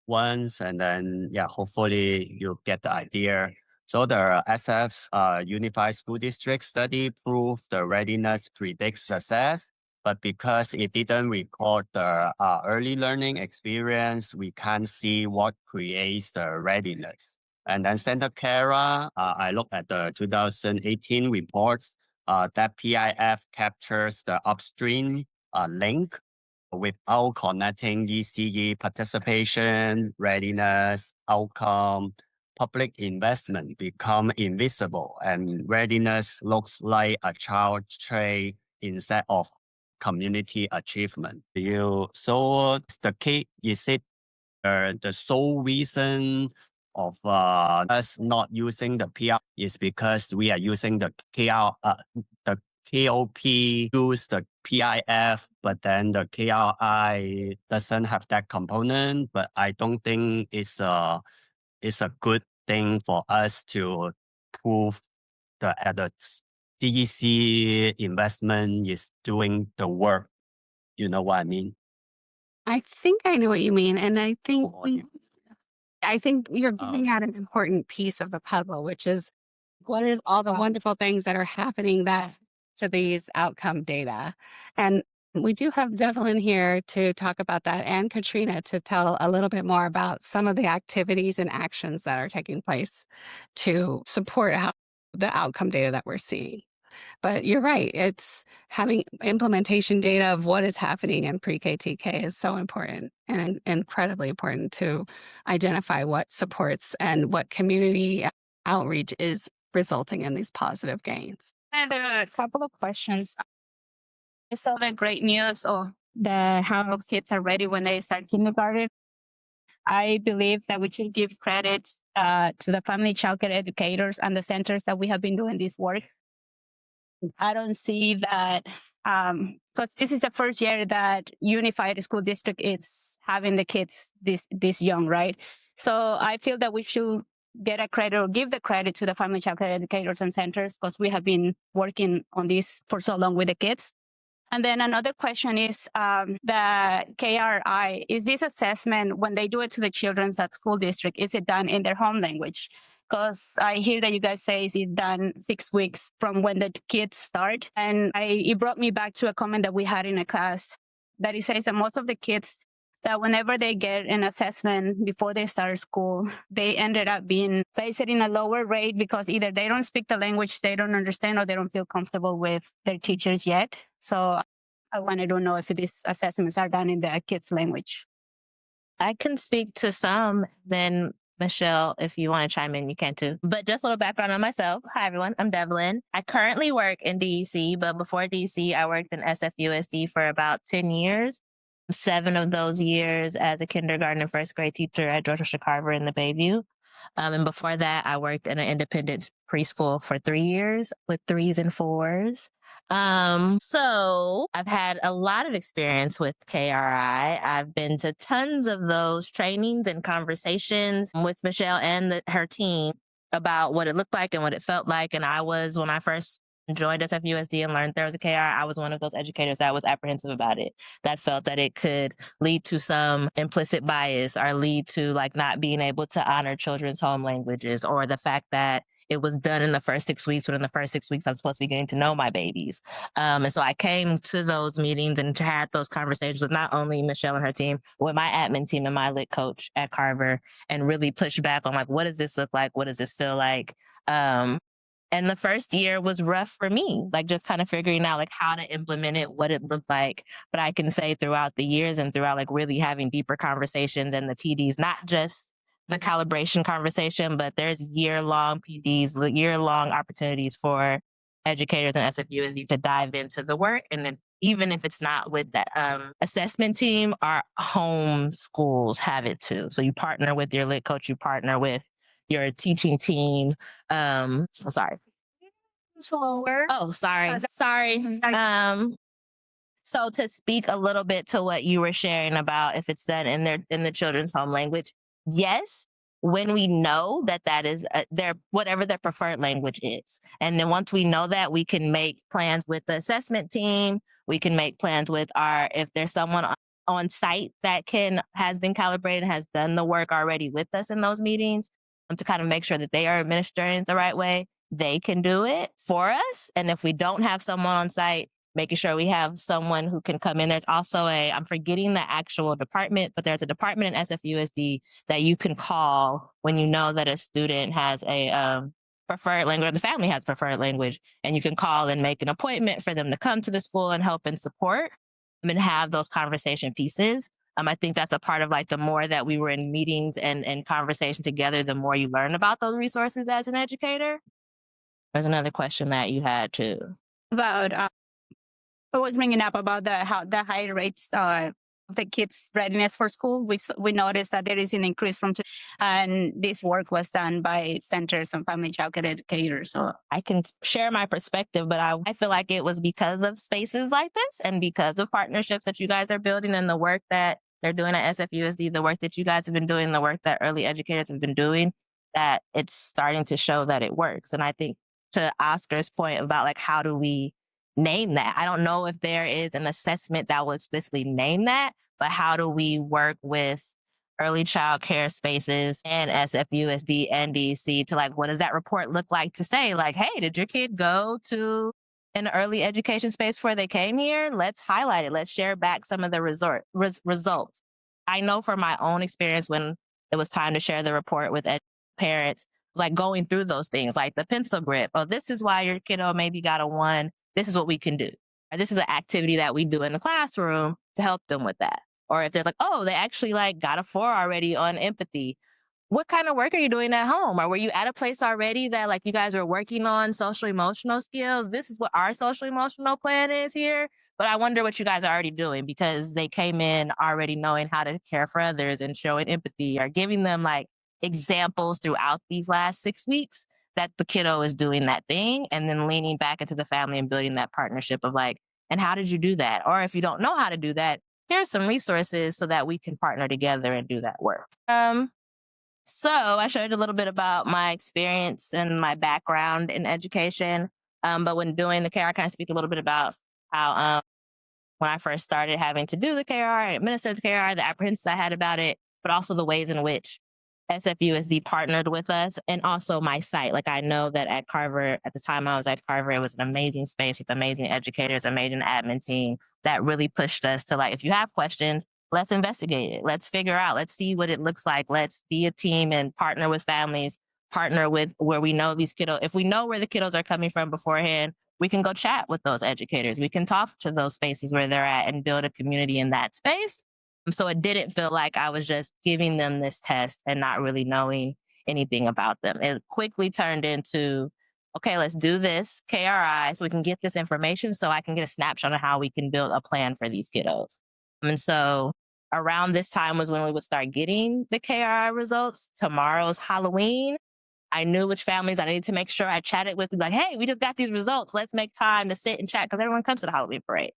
once and then, hopefully you get the idea. So the SF's Unified School District study proved the readiness predicts success, but because it didn't record the early learning experience, we can't see what creates the readiness. And then Santa Clara, I looked at the 2018 reports that PIF captures the upstream link without connecting ECE participation, readiness, outcome, public investment become invisible, and readiness looks like a child trait instead of community achievement. So the key is it the sole reason of us not using the PR is because we are using the the KOP use the PIF, but then the KRI doesn't have that component. But I don't think it's a good thing for us to prove the DEC investment is doing the work. You know what I mean? I think I know what you mean. And I think you're getting at an important piece of the puzzle, which is what is all the wonderful things that are happening that to these outcome data. And we do have Devlin here to talk about that, and Katrina to tell a little bit more about some of the activities and actions that are taking place to support the outcome data that we're seeing. But you're right. It's having implementation data of what is happening in pre-K TK is so important and incredibly important to identify what supports and what community outreach is resulting in these positive gains. I have a couple of questions. I saw the great news of how kids are ready when they start kindergarten. I believe that we should give credit to the family childcare educators and the centers that we have been doing this work. I don't see that because this is the first year that Unified School District is having the kids this young, right? So I feel that we should get a credit or give the credit to the family childcare educators and centers because we have been working on this for so long with the kids. And then another question is the KRI. Is this assessment, when they do it to the children at school district, is it done in their home language? Because I hear that you guys say it's done 6 weeks from when the kids start. And it brought me back to a comment that we had in a class that it says that most of the kids, that whenever they get an assessment before they start school, they ended up being placed in a lower rate because either they don't speak the language, they don't understand, or they don't feel comfortable with their teachers yet. So I wanted to know if these assessments are done in the kids' language. I can speak to some, then Michelle, if you want to chime in, you can too. But just a little background on myself. Hi, everyone. I'm Devlin. I currently work in DEC, but before DEC, I worked in SFUSD for about 10 years. 7 of those years as a kindergarten and first grade teacher at George Washington Carver in the Bayview. And before that, I worked in an independent preschool for 3 years with 3s and 4s. So I've had a lot of experience with KRI. I've been to tons of those trainings and conversations with Michelle and her team about what it looked like and what it felt like. And when I first joined SFUSD and learned there was a KRI, I was one of those educators that was apprehensive about it, that felt that it could lead to some implicit bias or lead to not being able to honor children's home languages, or the fact that it was done in the first 6 weeks, when in the first 6 weeks I'm supposed to be getting to know my babies. And so I came to those meetings and had those conversations with not only Michelle and her team, but with my admin team and my lit coach at Carver, and really pushed back on what does this look like? What does this feel like? And the first year was rough for me, just kind of figuring out how to implement it, what it looked like. But I can say throughout the years and throughout really having deeper conversations and the PDs, not just the calibration conversation, but there's year-long PDs, year-long opportunities for educators and SFUSD to dive into the work. And then even if it's not with that assessment team, our home schools have it too. So you partner with your lit coach, you partner with your teaching team. Sorry. Slower. Oh, sorry. Sorry. So to speak a little bit to what you were sharing about if it's done in the children's home language, yes, when we know that is whatever their preferred language is. And then once we know that, we can make plans with the assessment team. We can make plans with if there's someone on site that has been calibrated, has done the work already with us in those meetings, to kind of make sure that they are administering it the right way. They can do it for us. And if we don't have someone on site, making sure we have someone who can come in. There's also I'm forgetting the actual department, but there's a department in SFUSD that you can call when you know that a student has a preferred language, or the family has preferred language, and you can call and make an appointment for them to come to the school and help and support and have those conversation pieces. I think that's a part of the more that we were in meetings and conversation together, the more you learn about those resources as an educator. There's another question that you had too. About I was bringing up about the high rates of the kids' readiness for school. We noticed that there is an increase and this work was done by centers and family childcare educators. So I can share my perspective, but I feel like it was because of spaces like this and because of partnerships that you guys are building and the work that they're doing at SFUSD, the work that you guys have been doing, the work that early educators have been doing, that it's starting to show that it works. And I think to Oscar's point about how do we name that? I don't know if there is an assessment that will explicitly name that, but how do we work with early child care spaces and SFUSD and DC to what does that report look like to say hey, did your kid go to in the early education space before they came here, let's highlight it. Let's share back some of the results. I know from my own experience when it was time to share the report with parents, it was like going through those things, like the pencil grip. Oh, this is why your kiddo maybe got a 1. This is what we can do. Or this is an activity that we do in the classroom to help them with that. Or if there's like, oh, they actually like got a 4 already on empathy. What kind of work are you doing at home? Or were you at a place already that like you guys are working on social emotional skills? This is what our social emotional plan is here. But I wonder what you guys are already doing because they came in already knowing how to care for others and showing empathy or giving them like examples throughout these last 6 weeks that the kiddo is doing that thing and then leaning back into the family and building that partnership of like, and how did you do that? Or if you don't know how to do that, here's some resources so that we can partner together and do that work. So I shared a little bit about my experience and my background in education. But when doing the KR, I kind of speak a little bit about how when I first started having to do the KR and administer the KR, the apprehensions I had about it, but also the ways in which SFUSD partnered with us and also my site. Like I know that at Carver, at the time I was at Carver, it was an amazing space with amazing educators, amazing admin team that really pushed us to like, if you have questions, let's investigate it. Let's figure out, let's see what it looks like. Let's be a team and partner with families, partner with where we know these kiddos. If we know where the kiddos are coming from beforehand, we can go chat with those educators. We can talk to those spaces where they're at and build a community in that space. So it didn't feel like I was just giving them this test and not really knowing anything about them. It quickly turned into, okay, let's do this KRI so we can get this information so I can get a snapshot of how we can build a plan for these kiddos. And so around this time was when we would start getting the KRI results. Tomorrow's Halloween. I knew which families I needed to make sure I chatted with, like, hey, we just got these results. Let's make time to sit and chat because everyone comes to the Halloween parade.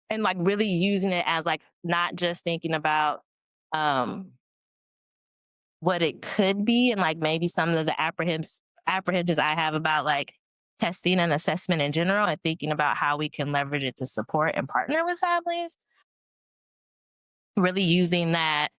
And like really using it as like not just thinking about what it could be and like maybe some of the apprehensions I have about like testing and assessment in general and thinking about how we can leverage it to support and partner with families. Really using that,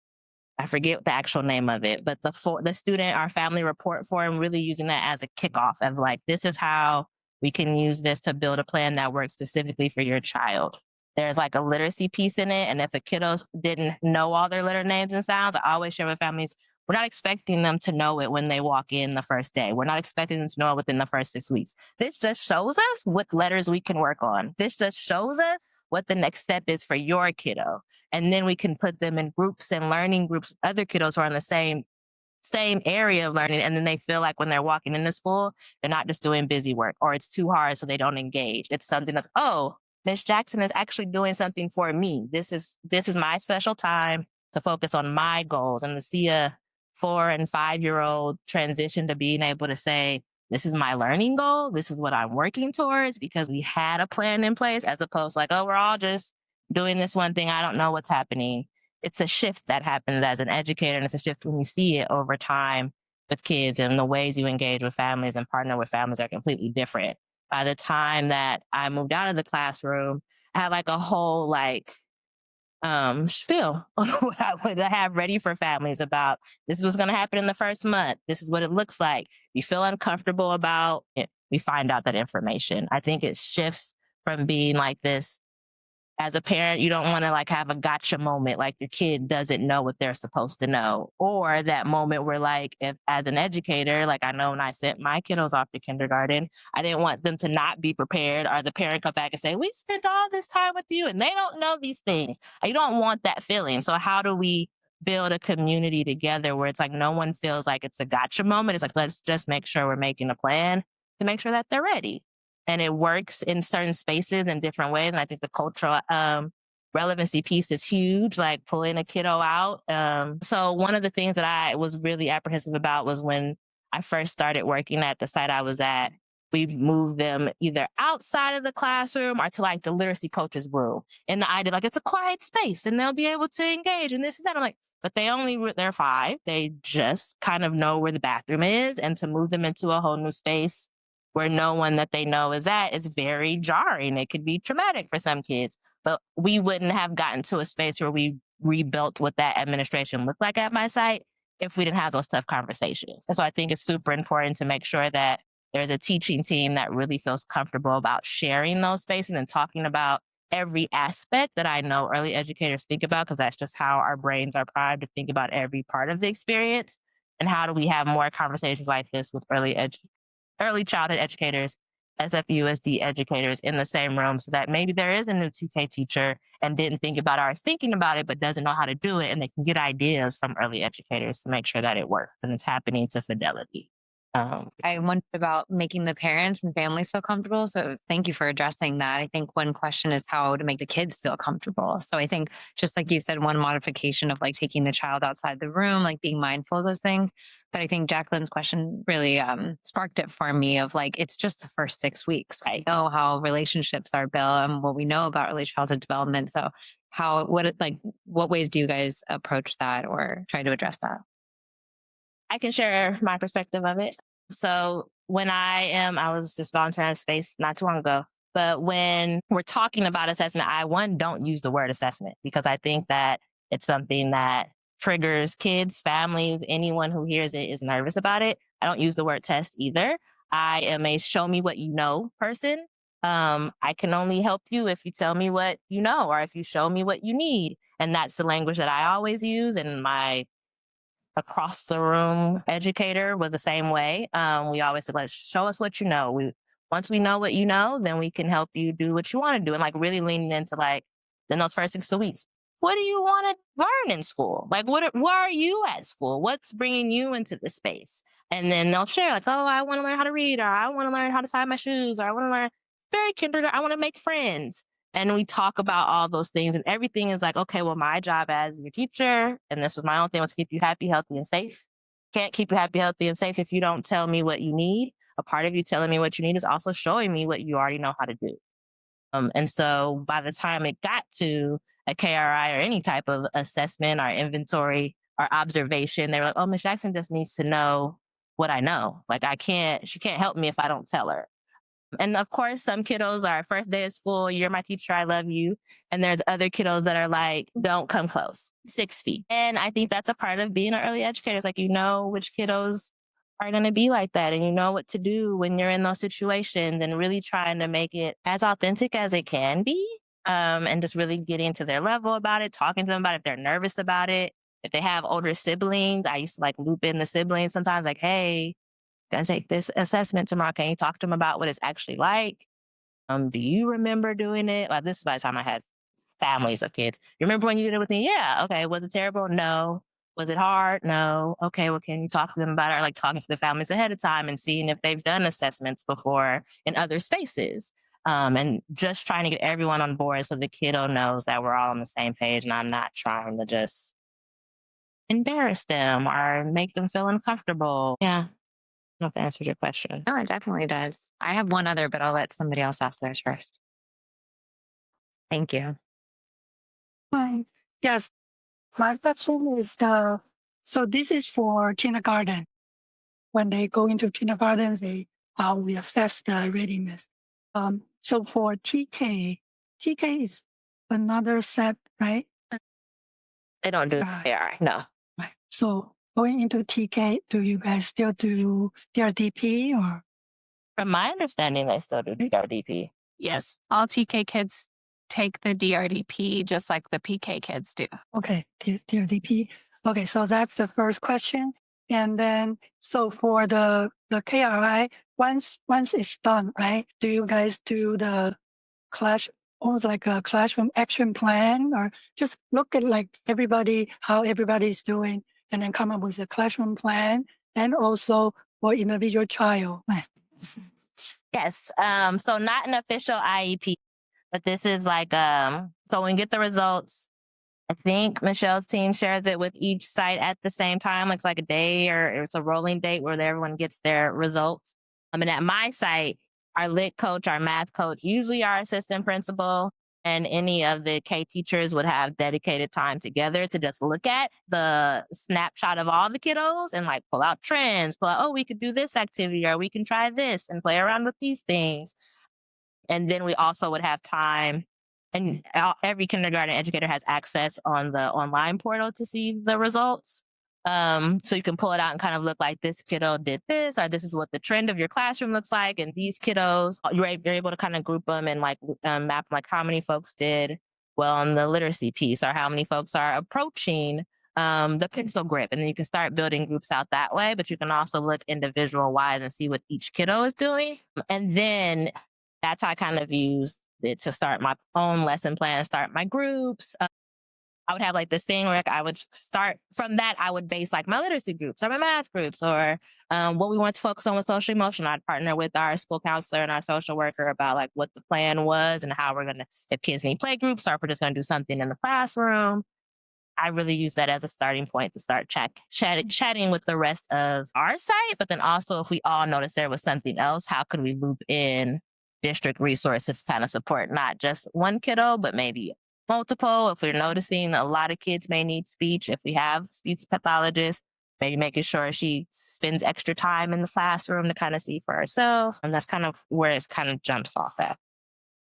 I forget the actual name of it, but the student, our family report form, really using that as a kickoff of like, this is how we can use this to build a plan that works specifically for your child. There's like a literacy piece in it. And if the kiddos didn't know all their letter names and sounds, I always share with families, we're not expecting them to know it when they walk in the first day. We're not expecting them to know it within the first 6 weeks. This just shows us what letters we can work on. This just shows us what the next step is for your kiddo. And then we can put them in groups and learning groups, other kiddos who are in the same area of learning. And then they feel like when they're walking into school, they're not just doing busy work or it's too hard so they don't engage. It's something that's, oh, Miss Jackson is actually doing something for me. This is my special time to focus on my goals and to see a 4 and 5-year-old transition to being able to say, this is my learning goal. This is what I'm working towards because we had a plan in place as opposed to like, oh, we're all just doing this one thing. I don't know what's happening. It's a shift that happens as an educator, and it's a shift when you see it over time with kids and the ways you engage with families and partner with families are completely different. By the time that I moved out of the classroom, I had like a whole like spiel on what I would have ready for families about this is what's going to happen in the first month. This is what it looks like. You feel uncomfortable about it, we find out that information. I think it shifts from being like this. As a parent, you don't want to like have a gotcha moment, like your kid doesn't know what they're supposed to know. Or that moment where like, if as an educator, like I know when I sent my kiddos off to kindergarten, I didn't want them to not be prepared or the parent come back and say, we spent all this time with you and they don't know these things. You don't want that feeling. So how do we build a community together where it's like no one feels like it's a gotcha moment? It's like, let's just make sure we're making a plan to make sure that they're ready. And it works in certain spaces in different ways. And I think the cultural relevancy piece is huge, like pulling a kiddo out. So one of the things that I was really apprehensive about was when I first started working at the site I was at, we moved them either outside of the classroom or to like the literacy coach's room. And the idea like it's a quiet space and they'll be able to engage and this and that. I'm like, but they're 5. They just kind of know where the bathroom is, and to move them into a whole new space where no one that they know is at is very jarring. It could be traumatic for some kids, but we wouldn't have gotten to a space where we rebuilt what that administration looked like at my site if we didn't have those tough conversations. And so I think it's super important to make sure that there's a teaching team that really feels comfortable about sharing those spaces and talking about every aspect that I know early educators think about, because that's just how our brains are primed to think about every part of the experience. And how do we have more conversations like this with early childhood educators, SFUSD educators in the same room, so that maybe there is a new TK teacher and didn't think about or is thinking about it, but doesn't know how to do it. And they can get ideas from early educators to make sure that it works and it's happening to fidelity. I wondered about making the parents and families feel comfortable. So thank you for addressing that. I think one question is how to make the kids feel comfortable. So I think just like you said, one modification of like taking the child outside the room, like being mindful of those things. But I think Jacqueline's question really sparked it for me of like, it's just the first 6 weeks. I know how relationships are built and what we know about early childhood development. So what ways do you guys approach that or try to address that? I can share my perspective of it. So when I was just volunteering in space not too long ago, but when we're talking about assessment, I don't use the word assessment because I think that it's something that triggers kids, families, anyone who hears it is nervous about it. I don't use the word test either. I am a show me what you know person. I can only help you if you tell me what you know or if you show me what you need. And that's the language that I always use. And my across the room educator was the same way. We always said, let's show us what you know. Once we know what you know, then we can help you do what you want to do. And like really leaning into like in those first 6 weeks, what do you want to learn in school? Like where are you at school? What's bringing you into the space? And then they'll share like, oh, I want to learn how to read, or I want to learn how to tie my shoes, or I want to learn very kindergarten. I want to make friends. And we talk about all those things, and everything is like, okay, well, my job as your teacher, and this was my own thing, was to keep you happy, healthy, and safe. Can't keep you happy, healthy, and safe if you don't tell me what you need. A part of you telling me what you need is also showing me what you already know how to do. And so by the time it got to a KRI or any type of assessment or inventory or observation, they were like, oh, Ms. Jackson just needs to know what I know. Like she can't help me if I don't tell her. And of course, some kiddos are first day of school, you're my teacher, I love you. And there's other kiddos that are like, don't come close, 6 feet. And I think that's a part of being an early educator. It's like, you know which kiddos are going to be like that. And you know what to do when you're in those situations and really trying to make it as authentic as it can be. And just really getting to their level about it, talking to them about it if they're nervous about it. If they have older siblings, I used to like loop in the siblings sometimes like, hey, gonna take this assessment tomorrow. Can you talk to them about what it's actually like? Do you remember doing it? Well, this is by the time I had families of kids. You remember when you did it with me? Yeah. Okay. Was it terrible? No. Was it hard? No. Okay. Well, can you talk to them about it? Or like talking to the families ahead of time and seeing if they've done assessments before in other spaces. And just trying to get everyone on board so the kiddo knows that we're all on the same page and I'm not trying to just embarrass them or make them feel uncomfortable. Yeah. I don't know if that answers your question. No, it definitely does. I have one other, but I'll let somebody else ask theirs first. Thank you. Hi. Yes, my question is so this is for kindergarten. When they go into kindergarten, we assess the readiness. So for TK is another set, right? They don't do KRI, no. Right. So going into TK, do you guys still do DRDP or? From my understanding, they still do DRDP. Yes, all TK kids take the DRDP just like the PK kids do. Okay, DRDP. Okay, so that's the first question. And then, so for the KRI, once it's done, right? Do you guys do the almost like a classroom action plan, or just look at like how everybody's doing, and then come up with a classroom plan, and also for individual child? Yes. So not an official IEP, but this is like so when we get the results, I think Michelle's team shares it with each site at the same time. It's like a day or it's a rolling date where everyone gets their results. And at my site, our lit coach, our math coach, usually our assistant principal, and any of the K teachers would have dedicated time together to just look at the snapshot of all the kiddos and like pull out trends, oh, we could do this activity or we can try this and play around with these things. And then we also would have time, and every kindergarten educator has access on the online portal to see the results. So you can pull it out and kind of look like this kiddo did this, or this is what the trend of your classroom looks like. And these kiddos, you're able to kind of group them and like map like how many folks did well on the literacy piece, or how many folks are approaching the pencil grip. And then you can start building groups out that way, but you can also look individual wise and see what each kiddo is doing. And then that's how I kind of use it to start my own lesson plan, start my groups. I would have like this thing where I would start from that. I would base like my literacy groups or my math groups, or what we want to focus on with social emotional. I'd partner with our school counselor and our social worker about like what the plan was and how we're going to, if kids need play groups, or if we're just going to do something in the classroom. I really use that as a starting point to start chatting with the rest of our site. But then also, if we all notice there was something else, how could we loop in district resources to kind of support not just one kiddo, but maybe multiple? If we're noticing a lot of kids may need speech, if we have speech pathologists, maybe making sure she spends extra time in the classroom to kind of see for herself. And that's kind of where it kind of jumps off at.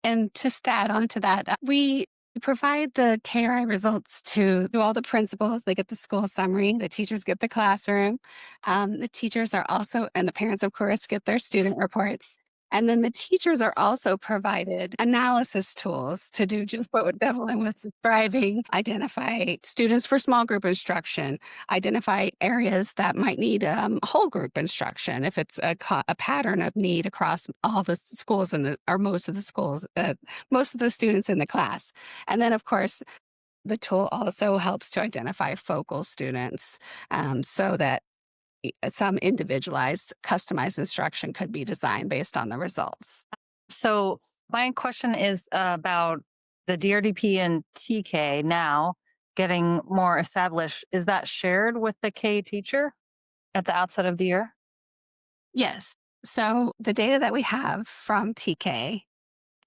And just to add on to that, we provide the KRI results to all the principals. They get the school summary. The teachers get the classroom. The teachers are also, and the parents, of course, get their student reports. And then the teachers are also provided analysis tools to do just what Devlin was describing, identify students for small group instruction, identify areas that might need whole group instruction if it's a pattern of need across all the schools or most of the schools, most of the students in the class. And then, of course, the tool also helps to identify focal students so that some individualized, customized instruction could be designed based on the results. So my question is about the DRDP and TK now getting more established. Is that shared with the K teacher at the outset of the year? Yes. So the data that we have from TK,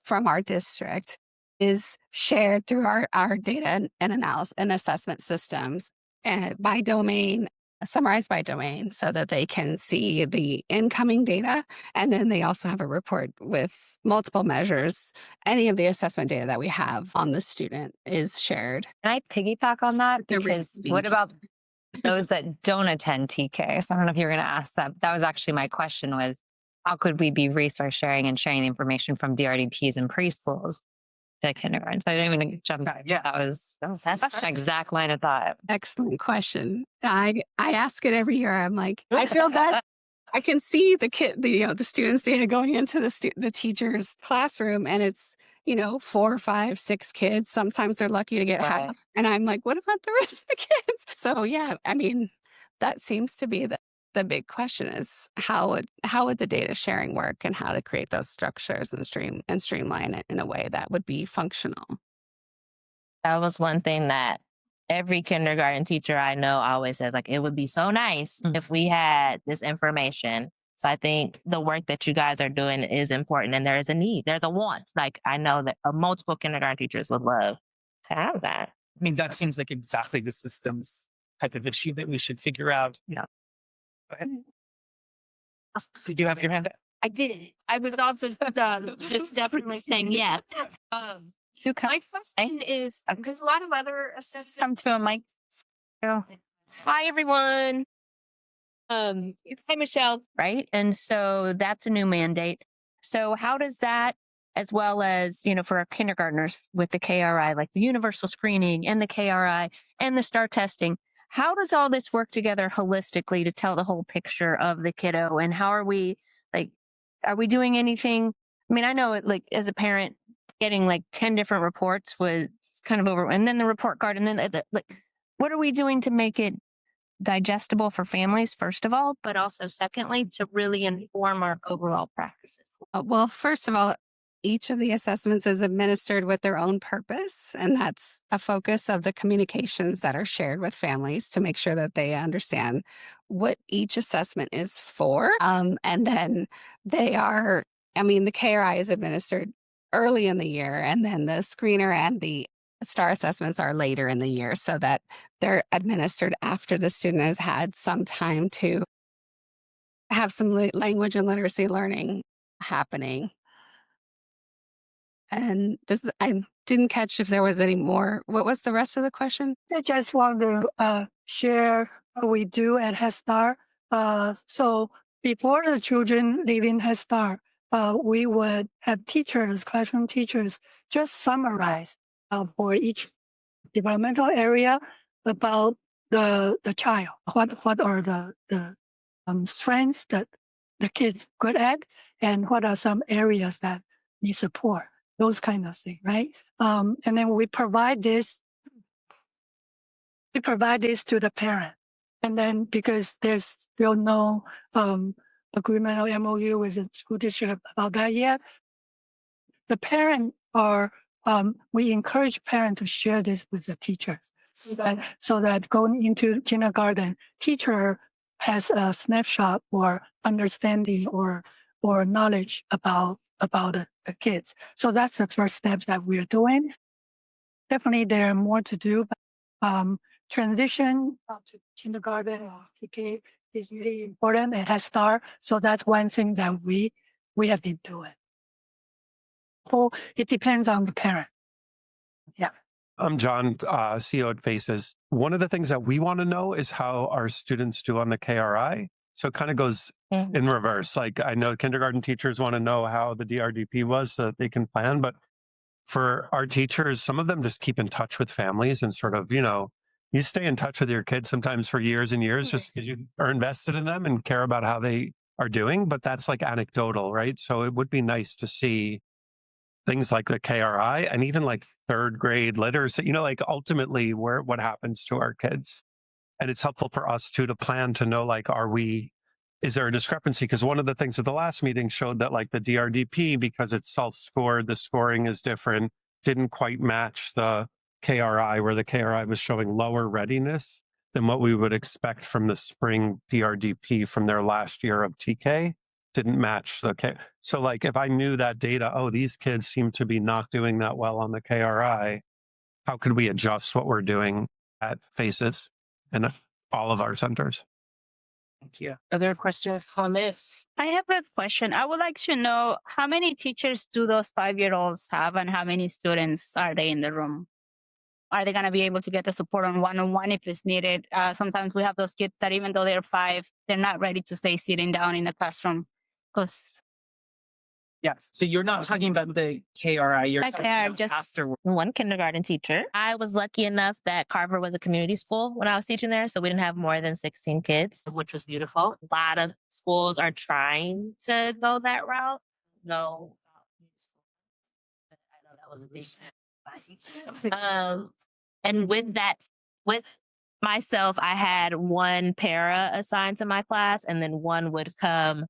from our district, is shared through our data and analysis and assessment systems, and by domain, summarized by domain, so that they can see the incoming data. And then they also have a report with multiple measures. Any of the assessment data that we have on the student is shared. Can I piggyback on that? The Because speed. what about those that don't attend TK? So I don't know if you're going to ask that. That was actually my question, was how could we be resource sharing and sharing the information from DRDPs and preschools to kindergarten? So I didn't even jump back. Yeah, that's the exact line of thought. Excellent question. I ask it every year. I'm like, I feel that I can see the students' data going into the teacher's classroom, and it's 4, 5, 6 kids. Sometimes they're lucky to get half, and I'm like, what about the rest of the kids? So yeah, I mean, that seems to be the big question is how would the data sharing work, and how to create those structures and streamline it in a way that would be functional. That was one thing that every kindergarten teacher I know always says, like, it would be so nice if we had this information. So I think the work that you guys are doing is important, and there is a need. There's a want. Like, I know that multiple kindergarten teachers would love to have that. I mean, that seems like exactly the systems type of issue that we should figure out. Yeah. Go ahead. Did you have your hand up? I did. I was also just definitely saying yes. My question is, because a lot of other assessments Come to a mic. Go. Hi, everyone. Hi, Michelle. Right. And so that's a new mandate. So how does that, as well as, for our kindergartners with the KRI, like the universal screening and the KRI and the STAR testing, how does all this work together holistically to tell the whole picture of the kiddo? And how are we doing anything? I mean, I know it, like, as a parent, getting like 10 different reports was kind of over, and then the report card, and then what are we doing to make it digestible for families, first of all, but also secondly, to really inform our overall practices? Well, first of all, each of the assessments is administered with their own purpose, and that's a focus of the communications that are shared with families to make sure that they understand what each assessment is for. And then the KRI is administered early in the year, and then the screener and the STAR assessments are later in the year, so that they're administered after the student has had some time to have some language and literacy learning happening. And I didn't catch if there was any more. What was the rest of the question? I just want to share we do at Head Start. So before the children leaving Head Start, we would have teachers, classroom teachers, just summarize for each developmental area about the child. What are the strengths that the kids good at, and what are some areas that need support. Those kind of things, right? And then we provide this to the parent. And then because there's still no agreement or MOU with the school district about that yet, the parent or we encourage parents to share this with the teachers so that going into kindergarten, teacher has a snapshot or understanding or knowledge about the kids. So that's the first steps that we're doing. Definitely there are more to do, but transition to kindergarten or TK is really important and Head Start. So that's one thing that we have been doing. So it depends on the parent. Yeah. I'm John, CEO at Faces. One of the things that we want to know is how our students do on the KRI. So it kind of goes in reverse. Like I know kindergarten teachers want to know how the DRDP was so that they can plan, but for our teachers, some of them just keep in touch with families and sort of, you stay in touch with your kids sometimes for years and years just because you are invested in them and care about how they are doing, but that's like anecdotal, right? So it would be nice to see things like the KRI and even like third grade literacy, like ultimately what happens to our kids. And it's helpful for us too to plan to know, like, is there a discrepancy? Because one of the things at the last meeting showed that like the DRDP, because it's self-scored, the scoring is different, didn't quite match the KRI, where the KRI was showing lower readiness than what we would expect from the spring DRDP from their last year of TK. Didn't match the K. So like if I knew that data, these kids seem to be not doing that well on the KRI, how could we adjust what we're doing at Faces and all of our centers? Thank you. Other questions, comments? I have a question. I would like to know how many teachers do those 5-year-olds have and how many students are they in the room? Are they going to be able to get the support on one-on-one if it's needed? Sometimes we have those kids that even though they're 5, they're not ready to stay sitting down in the classroom. Yes. So you're not talking about the KRI. You're talking about just afterwards. one kindergarten teacher. I was lucky enough that Carver was a community school when I was teaching there, so we didn't have more than 16 kids, which was beautiful. A lot of schools are trying to go that route. No, I know that was a big. And with myself, I had one para assigned to my class, and then one would come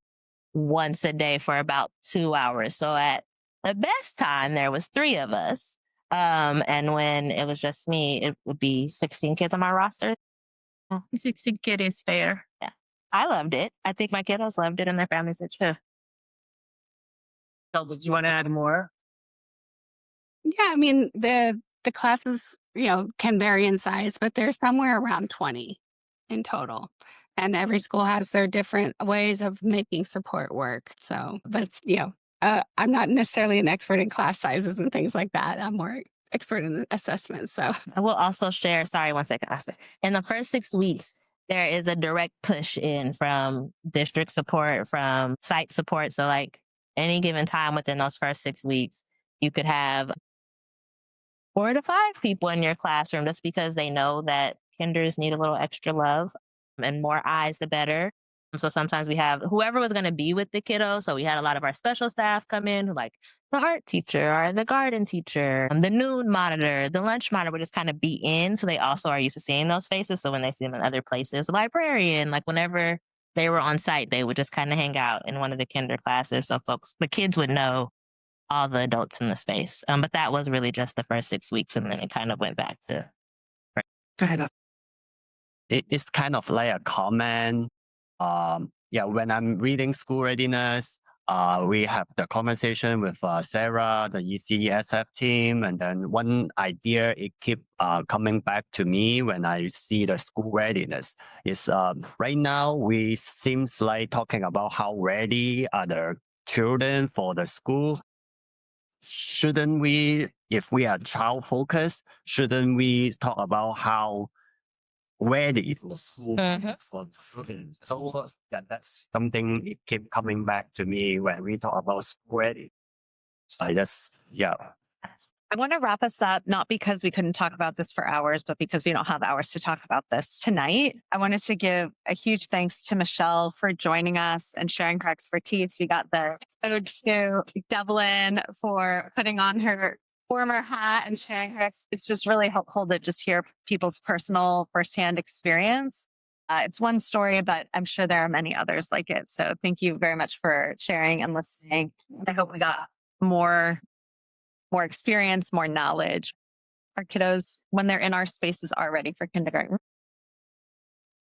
once a day for about 2 hours. So at the best time, there was 3 of us. And when it was just me, it would be 16 kids on my roster. 16 kids is fair. Yeah. I loved it. I think my kiddos loved it and their families did too. So did you want to add more? Yeah, I mean, the classes, can vary in size, but they're somewhere around 20 in total. And every school has their different ways of making support work. So, but, I'm not necessarily an expert in class sizes and things like that. I'm more expert in the assessment. So I will also share, sorry, one second. In the first 6 weeks, there is a direct push in from district support, from site support. So like any given time within those first 6 weeks, you could have 4 to 5 people in your classroom just because they know that kinders need a little extra love and more eyes, the better. So sometimes we have whoever was going to be with the kiddo. So we had a lot of our special staff come in, like the art teacher or the garden teacher, the noon monitor, the lunch monitor would just kind of be in. So they also are used to seeing those faces. So when they see them in other places, the librarian, like whenever they were on site, they would just kind of hang out in one of the kinder classes. So the kids would know all the adults in the space. But that was really just the first 6 weeks. And then it kind of went back to. Go ahead. It's kind of like a comment. When I'm reading school readiness, we have the conversation with Sarah, the ECSF team, and then one idea it keep coming back to me when I see the school readiness is right now we seems like talking about how ready are the children for the school. Shouldn't we, if we are child focused, shouldn't we talk about how ready for school for the students. So that's something it keep coming back to me when we talk about school ready. I just, yeah. I want to wrap us up, not because we couldn't talk about this for hours, but because we don't have hours to talk about this tonight. I wanted to give a huge thanks to Michelle for joining us and sharing her expertise. We got the ode to Devlin for putting on her former hat and sharing her. It's just really helpful to just hear people's personal firsthand experience. It's one story, but I'm sure there are many others like it. So thank you very much for sharing and listening. I hope we got more experience, more knowledge. Our kiddos, when they're in our spaces, are ready for kindergarten.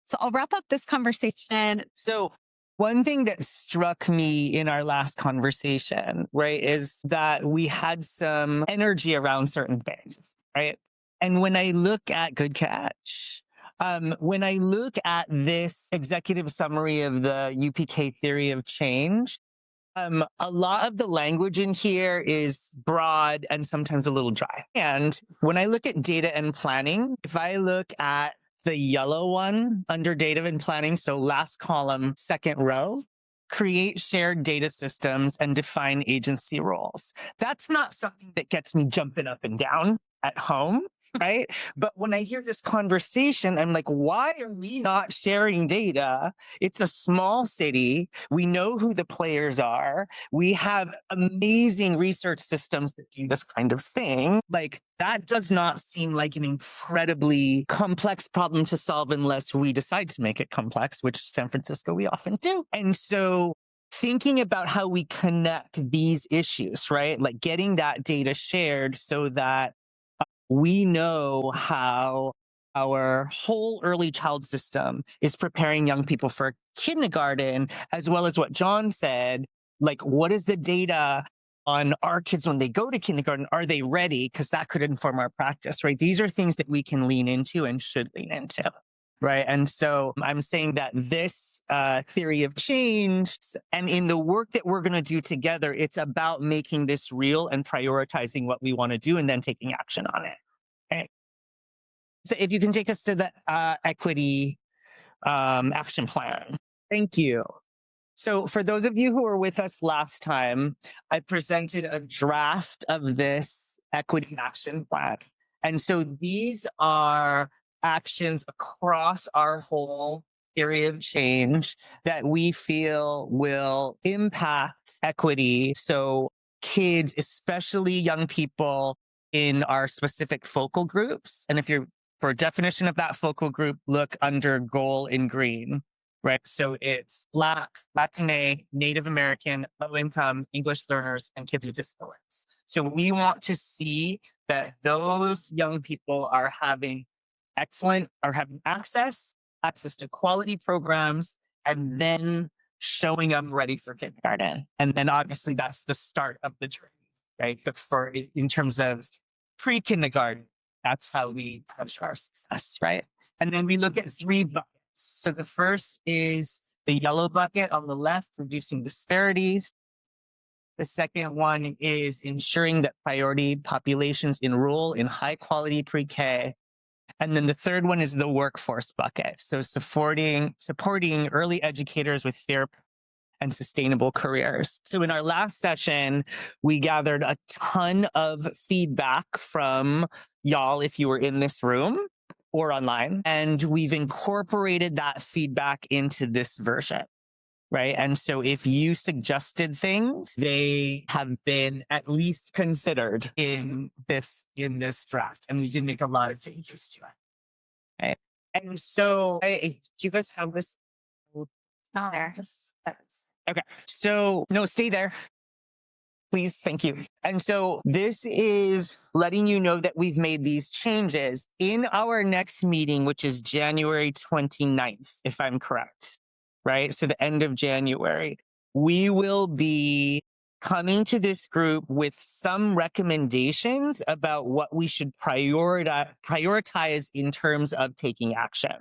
So I'll wrap up this conversation. So one thing that struck me in our last conversation, right, is that we had some energy around certain things, right? And when I look at good catch, when I look at this executive summary of the UPK theory of change, a lot of the language in here is broad and sometimes a little dry. And when I look at data and planning, if I look at the yellow one under data and planning, so last column, second row, create shared data systems and define agency roles. That's not something that gets me jumping up and down at home. Right. But when I hear this conversation, I'm like, why are we not sharing data? It's a small city. We know who the players are. We have amazing research systems that do this kind of thing. Like, that does not seem like an incredibly complex problem to solve unless we decide to make it complex, which San Francisco we often do. And so thinking about how we connect these issues, right? Like getting that data shared so that we know how our whole early child system is preparing young people for kindergarten, as well as what John said, like, what is the data on our kids when they go to kindergarten? Are they ready? Because that could inform our practice, right? These are things that we can lean into and should lean into. Right. And so I'm saying that this theory of change, and in the work that we're going to do together, it's about making this real and prioritizing what we want to do and then taking action on it. Okay. So if you can take us to the equity action plan. Thank you. So for those of you who were with us last time, I presented a draft of this equity action plan. And so these are actions across our whole area of change that we feel will impact equity. So kids, especially young people in our specific focal groups. And if you're, for a definition of that focal group, look under goal in green. Right. So it's Black, Latina, Native American, low income, English learners, and kids with disabilities. So we want to see that those young people are having access to quality programs, and then showing up ready for kindergarten. And then obviously that's the start of the journey, right? But in terms of pre-kindergarten, that's how we push our success, right? And then we look at 3 buckets. So the first is the yellow bucket on the left, reducing disparities. The second one is ensuring that priority populations enroll in high quality pre-K. And then the third one is the workforce bucket. So supporting early educators with fair and sustainable careers. So in our last session, we gathered a ton of feedback from y'all if you were in this room or online, and we've incorporated that feedback into this version, right? And so if you suggested things, they have been at least considered in this draft, and we did make a lot of changes to it. Okay. And so, do you guys have this? Oh, there. Okay. So, no, stay there. Please, thank you. And so this is letting you know that we've made these changes in our next meeting, which is January 29th, if I'm correct, right? So the end of January, we will be coming to this group with some recommendations about what we should prioritize in terms of taking action,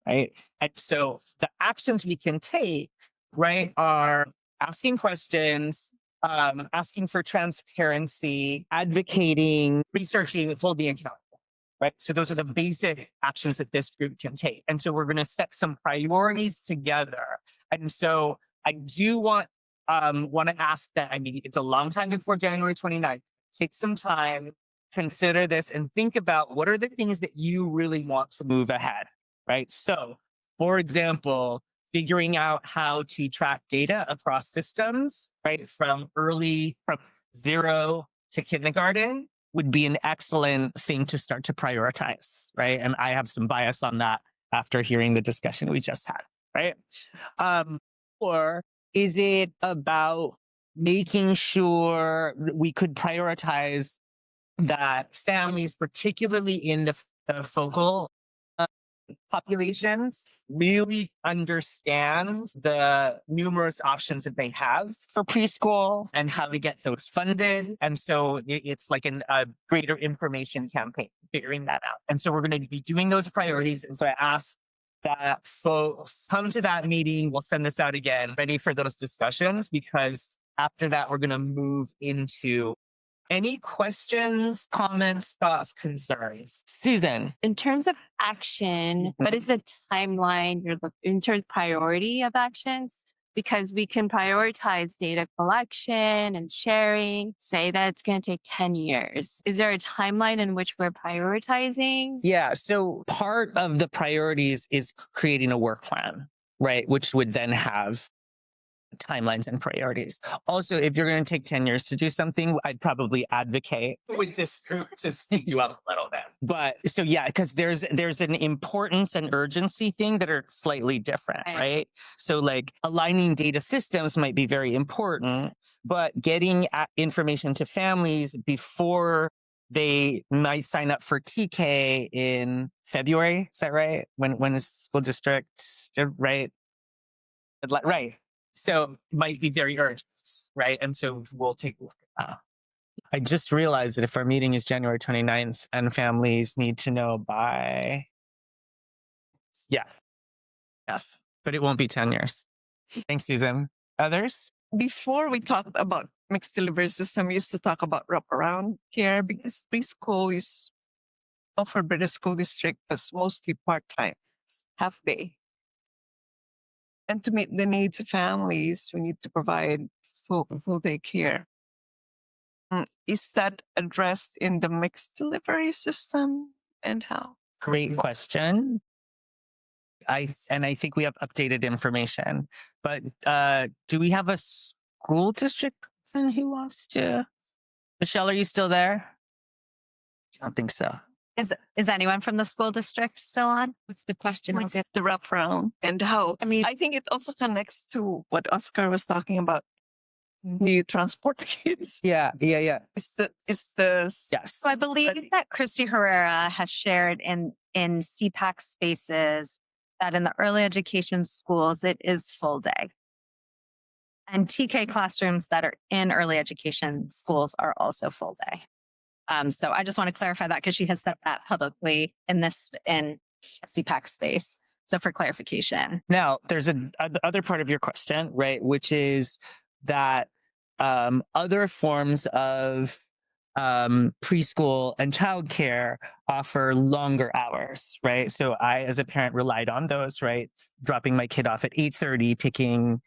right? And so the actions we can take, right, are asking questions, asking for transparency, advocating, researching, holding accountable, right? So those are the basic actions that this group can take. And so we're going to set some priorities together. And so I do want to ask that, I mean, it's a long time before January 29th. Take some time, consider this, and think about what are the things that you really want to move ahead, right? So, for example, figuring out how to track data across systems, right? From 0 to kindergarten would be an excellent thing to start to prioritize, right? And I have some bias on that after hearing the discussion we just had, right? Or is it about making sure we could prioritize that families, particularly in the focal populations, really understand the numerous options that they have for preschool and how to get those funded. And so it's like a greater information campaign, figuring that out. And so we're going to be doing those priorities. And so I ask that folks come to that meeting. We'll send this out again, ready for those discussions, because after that, we're going to move into any questions, comments, thoughts, concerns? Susan. In terms of action, what is the timeline you're looking in terms of priority of actions? Because we can prioritize data collection and sharing, say that it's going to take 10 years. Is there a timeline in which we're prioritizing? Yeah. So part of the priorities is creating a work plan, right? Which would then have timelines and priorities. Also, if you're going to take 10 years to do something, I'd probably advocate with this group to speed you up a little bit. But so yeah, because there's an importance and urgency thing that are slightly different, right? So like aligning data systems might be very important, but getting information to families before they might sign up for TK in February. Is that right? When is school district, right? Right. So it might be very urgent, right? And so we'll take a look at that. I just realized that if our meeting is January 29th and families need to know by, yes, but it won't be 10 years. Thanks, Susan. Others? Before we talked about mixed delivery system, we used to talk about wraparound care because preschool is offered by the school district as mostly part-time, half day. And to meet the needs of families, we need to provide full day care. Is that addressed in the mixed delivery system and how? Great question. I think we have updated information, but do we have a school district person who wants to? Michelle, are you still there? I don't think so. Is anyone from the school district still on? What's the question? What's the wraparound and how? I mean, I think it also connects to what Oscar was talking about. Do you transport kids? Yeah. It's the yes. So I believe that Christy Herrera has shared in CPAC spaces that in the early education schools, it is full day. And TK classrooms that are in early education schools are also full day. So I just want to clarify that because she has said that publicly in CPAC space. So for clarification. Now, there's the other part of your question, right? Which is that other forms of preschool and childcare offer longer hours, right? So I, as a parent, relied on those, right? Dropping my kid off at 8:30, picking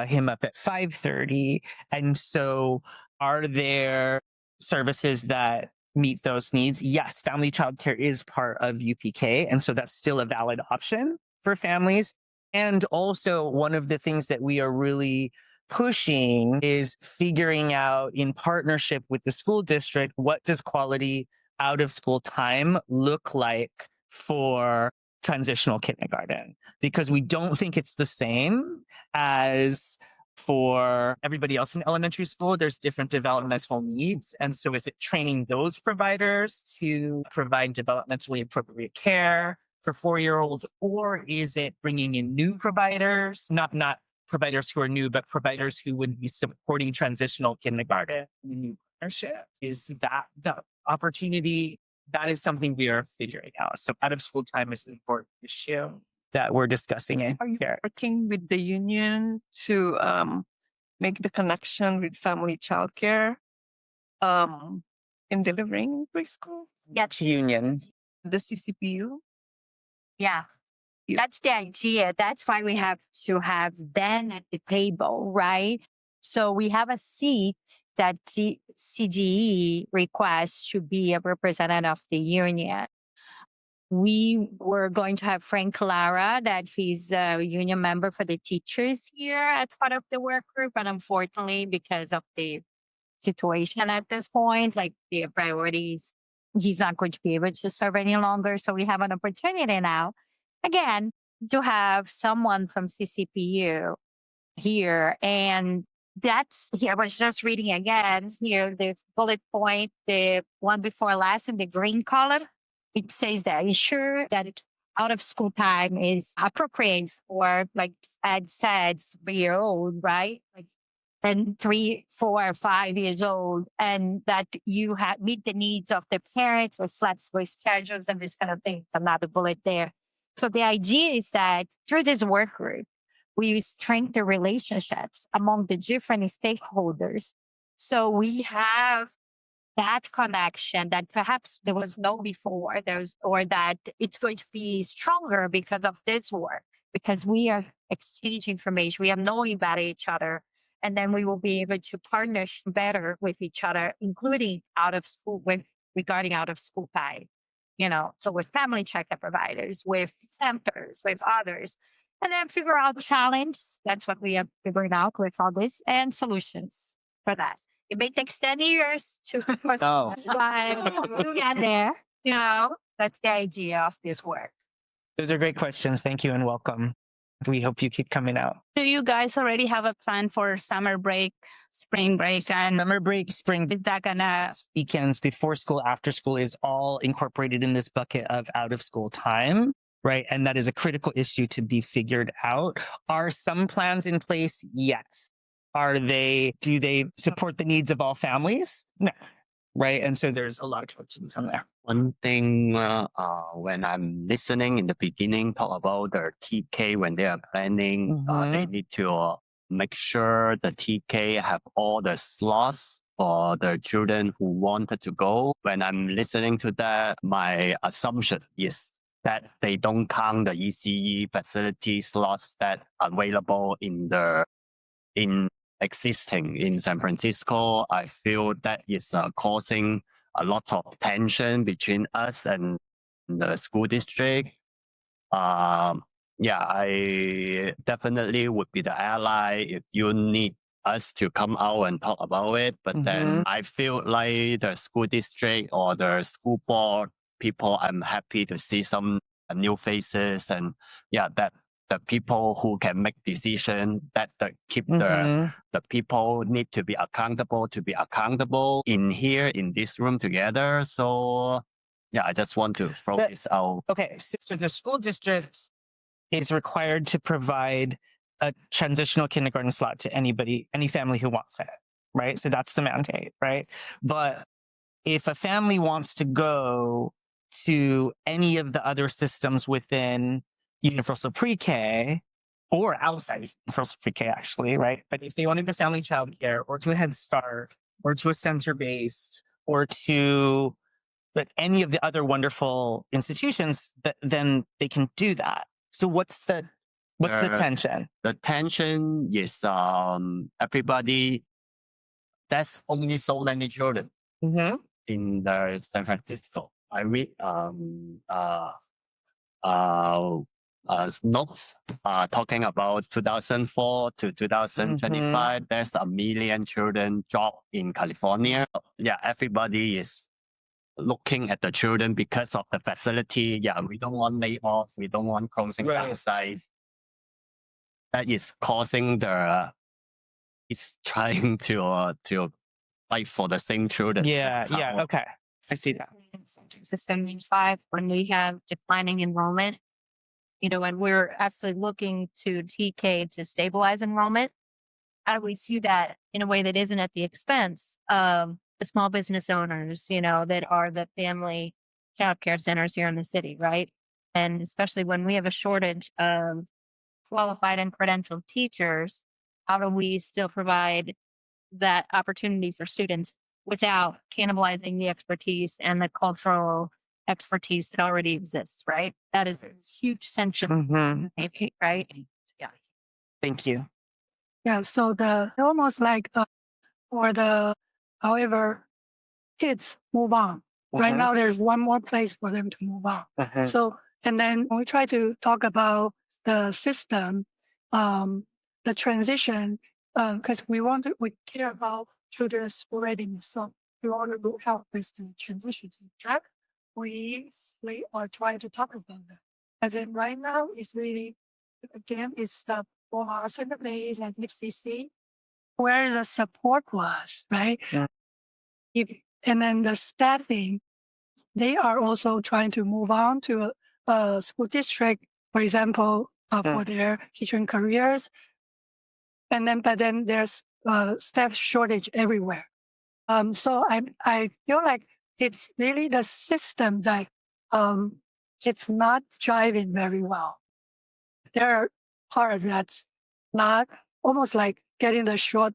him up at 5:30. And so are there services that meet those needs? Yes, family childcare is part of UPK. And so that's still a valid option for families. And also one of the things that we are really pushing is figuring out in partnership with the school district, what does quality out of school time look like for transitional kindergarten? Because we don't think it's the same as for everybody else in elementary school. There's different developmental needs. And so is it training those providers to provide developmentally appropriate care for 4-year-olds, or is it bringing in new providers, not providers who are new, but providers who would be supporting transitional kindergarten new partnership? Is that the opportunity? That is something we are figuring out. So out of school time is an important issue that we're discussing in Are you here. working with the union to make the connection with family childcare in delivering preschool? Yes. Union. The CCPU? Yeah. That's the idea. That's why we have to have Dan at the table, right? So we have a seat that CGE requests to be a representative of the union. We were going to have Frank Clara, that he's a union member for the teachers here as part of the work group. But unfortunately, because of the situation at this point, like the priorities, he's not going to be able to serve any longer. So we have an opportunity now, again, to have someone from CCPU here. And that's, I was just reading again here, the bullet point, the one before last in the green column. It says that ensure that out of school time is appropriate for, like Ed said, 3-year old, right? Like, and 3, 4, 5 years old, and that you have meet the needs of the parents with flexible schedules and this kind of thing. Another bullet there. So the idea is that through this work group, we strengthen relationships among the different stakeholders. So we have that connection that perhaps there was no before, or that it's going to be stronger because of this work, because we are exchanging information, we are knowing about each other, and then we will be able to partner better with each other, including out of school, regarding out of school time. So with family checkup providers, with centers, with others, and then figure out the challenge. That's what we are figuring out with all this, and solutions for that. It may take 10 years to but we'll get there. That's the idea of this work. Those are great questions. Thank you and welcome. We hope you keep coming out. Do you guys already have a plan for summer break, spring break, and Summer break, spring is that gonna weekends, before school, after school is all incorporated in this bucket of out of school time, right? And that is a critical issue to be figured out. Are some plans in place? Yes. Do they support the needs of all families? No. Right. And so there's a lot of questions on there. One thing, when I'm listening in the beginning, talk about the TK when they are planning, they need to make sure the TK have all the slots for the children who wanted to go. When I'm listening to that, my assumption is that they don't count the ECE facility slots that are available in existing in San Francisco. I feel that is causing a lot of tension between us and the school district. I definitely would be the ally if you need us to come out and talk about it. But then I feel like the school district or the school board people, I'm happy to see some new faces, and that the people who can make decisions, that keep the people need to be accountable in here in this room together. So I just want to throw this out. Okay, so the school district is required to provide a transitional kindergarten slot to any family who wants it, right? So that's the mandate, right? But if a family wants to go to any of the other systems within Universal Pre-K or outside Universal Pre-K, actually, right? But if they wanted to family childcare or to a Head Start or to a center-based or to any of the other wonderful institutions, then they can do that. So what's the tension? The tension is everybody. There's only so many children in the San Francisco. I read notes talking about 2004 to 2025. There's 1 million children dropped in California. Everybody is looking at the children because of the facility. We don't want layoff. We don't want closing down sites. That is causing it's trying to fight for the same children. Okay. I see that. System 5, when we have declining enrollment, when we're actually looking to TK to stabilize enrollment, how do we see that in a way that isn't at the expense of the small business owners, that are the family childcare centers here in the city, right? And especially when we have a shortage of qualified and credentialed teachers, how do we still provide that opportunity for students without cannibalizing the expertise and the cultural expertise that already exists, right? That is a huge tension, right? Yeah. Thank you. Yeah, so the almost like for the however kids move on. Right now there's one more place for them to move on. So and then we try to talk about the system, the transition, because we care about children's readiness. So we want to help with the transition to track. We are trying to talk about that. And then right now it's really again it's the for our center base and FCC where the support was, right? And then the staffing, they are also trying to move on to a school district, for example, for their teaching careers. And then, but then there's staff shortage everywhere. So I feel like it's really the system that it's not driving very well. There are parts that's not almost like getting the short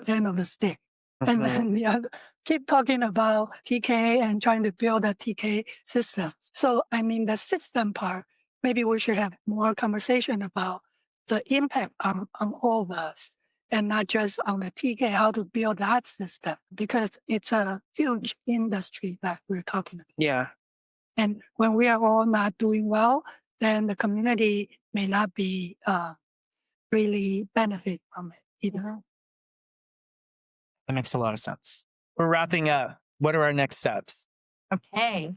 end of the stick. And then the other, keep talking about TK and trying to build a TK system. So, I mean, the system part, maybe we should have more conversation about the impact on all of us and not just on the TK, how to build that system, because it's a huge industry that we're talking about. Yeah. And when we are all not doing well, then the community may not be really benefit from it either. That makes a lot of sense. We're wrapping up. What are our next steps? Okay.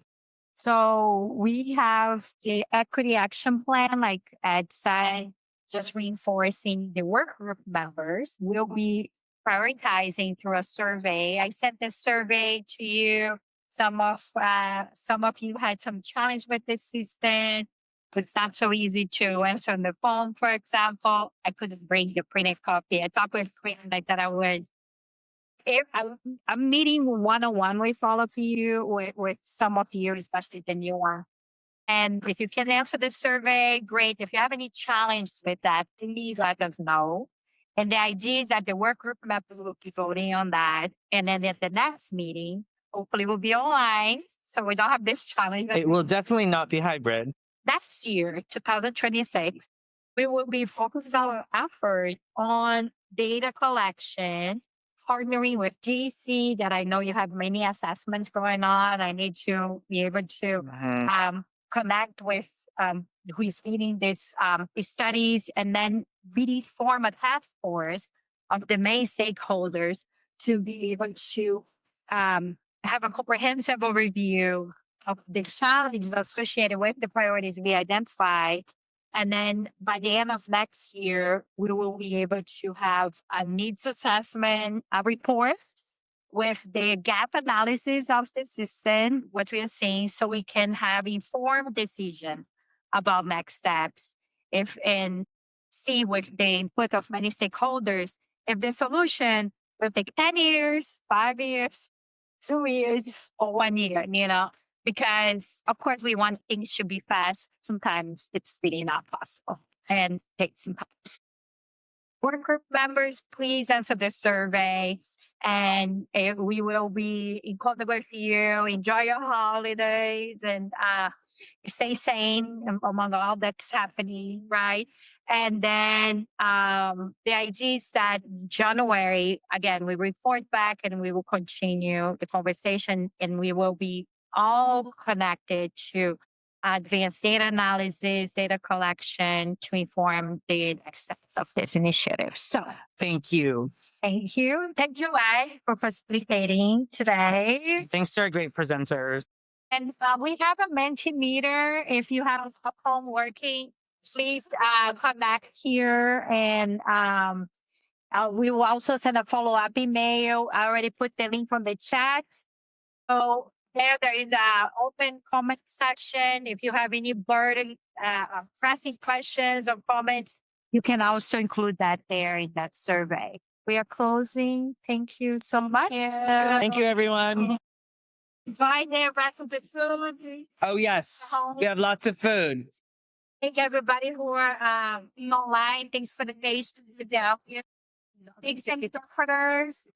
So we have the equity action plan, like Ed said, just reinforcing the work group members. We'll be prioritizing through a survey. I sent this survey to you. Some of you had some challenge with this system. It's not so easy to answer on the phone, for example. I couldn't bring the printed copy. I talked with Quinn like that I would. If I'm meeting one-on-one with all of you, with some of you, especially the new one. And if you can answer the survey, great. If you have any challenge with that, please let us know. And the idea is that the work group members will be voting on that. And then at the next meeting, hopefully we'll be online. So we don't have this challenge. It will definitely not be hybrid. Next year, 2026, we will be focusing our effort on data collection, partnering with DC that I know you have many assessments going on. I need to be able to connect with who is leading these studies and then really form a task force of the main stakeholders to be able to have a comprehensive overview of the challenges associated with the priorities we identify. And then by the end of next year, we will be able to have a needs assessment, a report with the gap analysis of the system, what we are seeing, so we can have informed decisions about next steps. And see with the input of many stakeholders, if the solution will take 10 years, 5 years, 2 years, or 1 year, because of course we want things to be fast. Sometimes it's really not possible and takes some time. Work group members, please answer the survey and we will be in contact with you. Enjoy your holidays and stay sane among all that's happening, right? And then the idea is that January, again, we report back and we will continue the conversation and we will be all connected to advanced data analysis, data collection to inform the next steps of this initiative. So Thank you. thank you. Thank you, Lai, for facilitating today. Thanks to our great presenters. And we have a Mentimeter. If you have a home working, please come back here and we will also send a follow-up email. I already put the link from the chat. So there is an open comment section. If you have any burden, pressing questions or comments, you can also include that there in that survey. We are closing. Thank you so much. Thank you, everyone. Enjoy the rest of the food. Oh, yes. We have lots of food. Thank everybody who are online. Thanks for the taste of the Thanks, interpreters.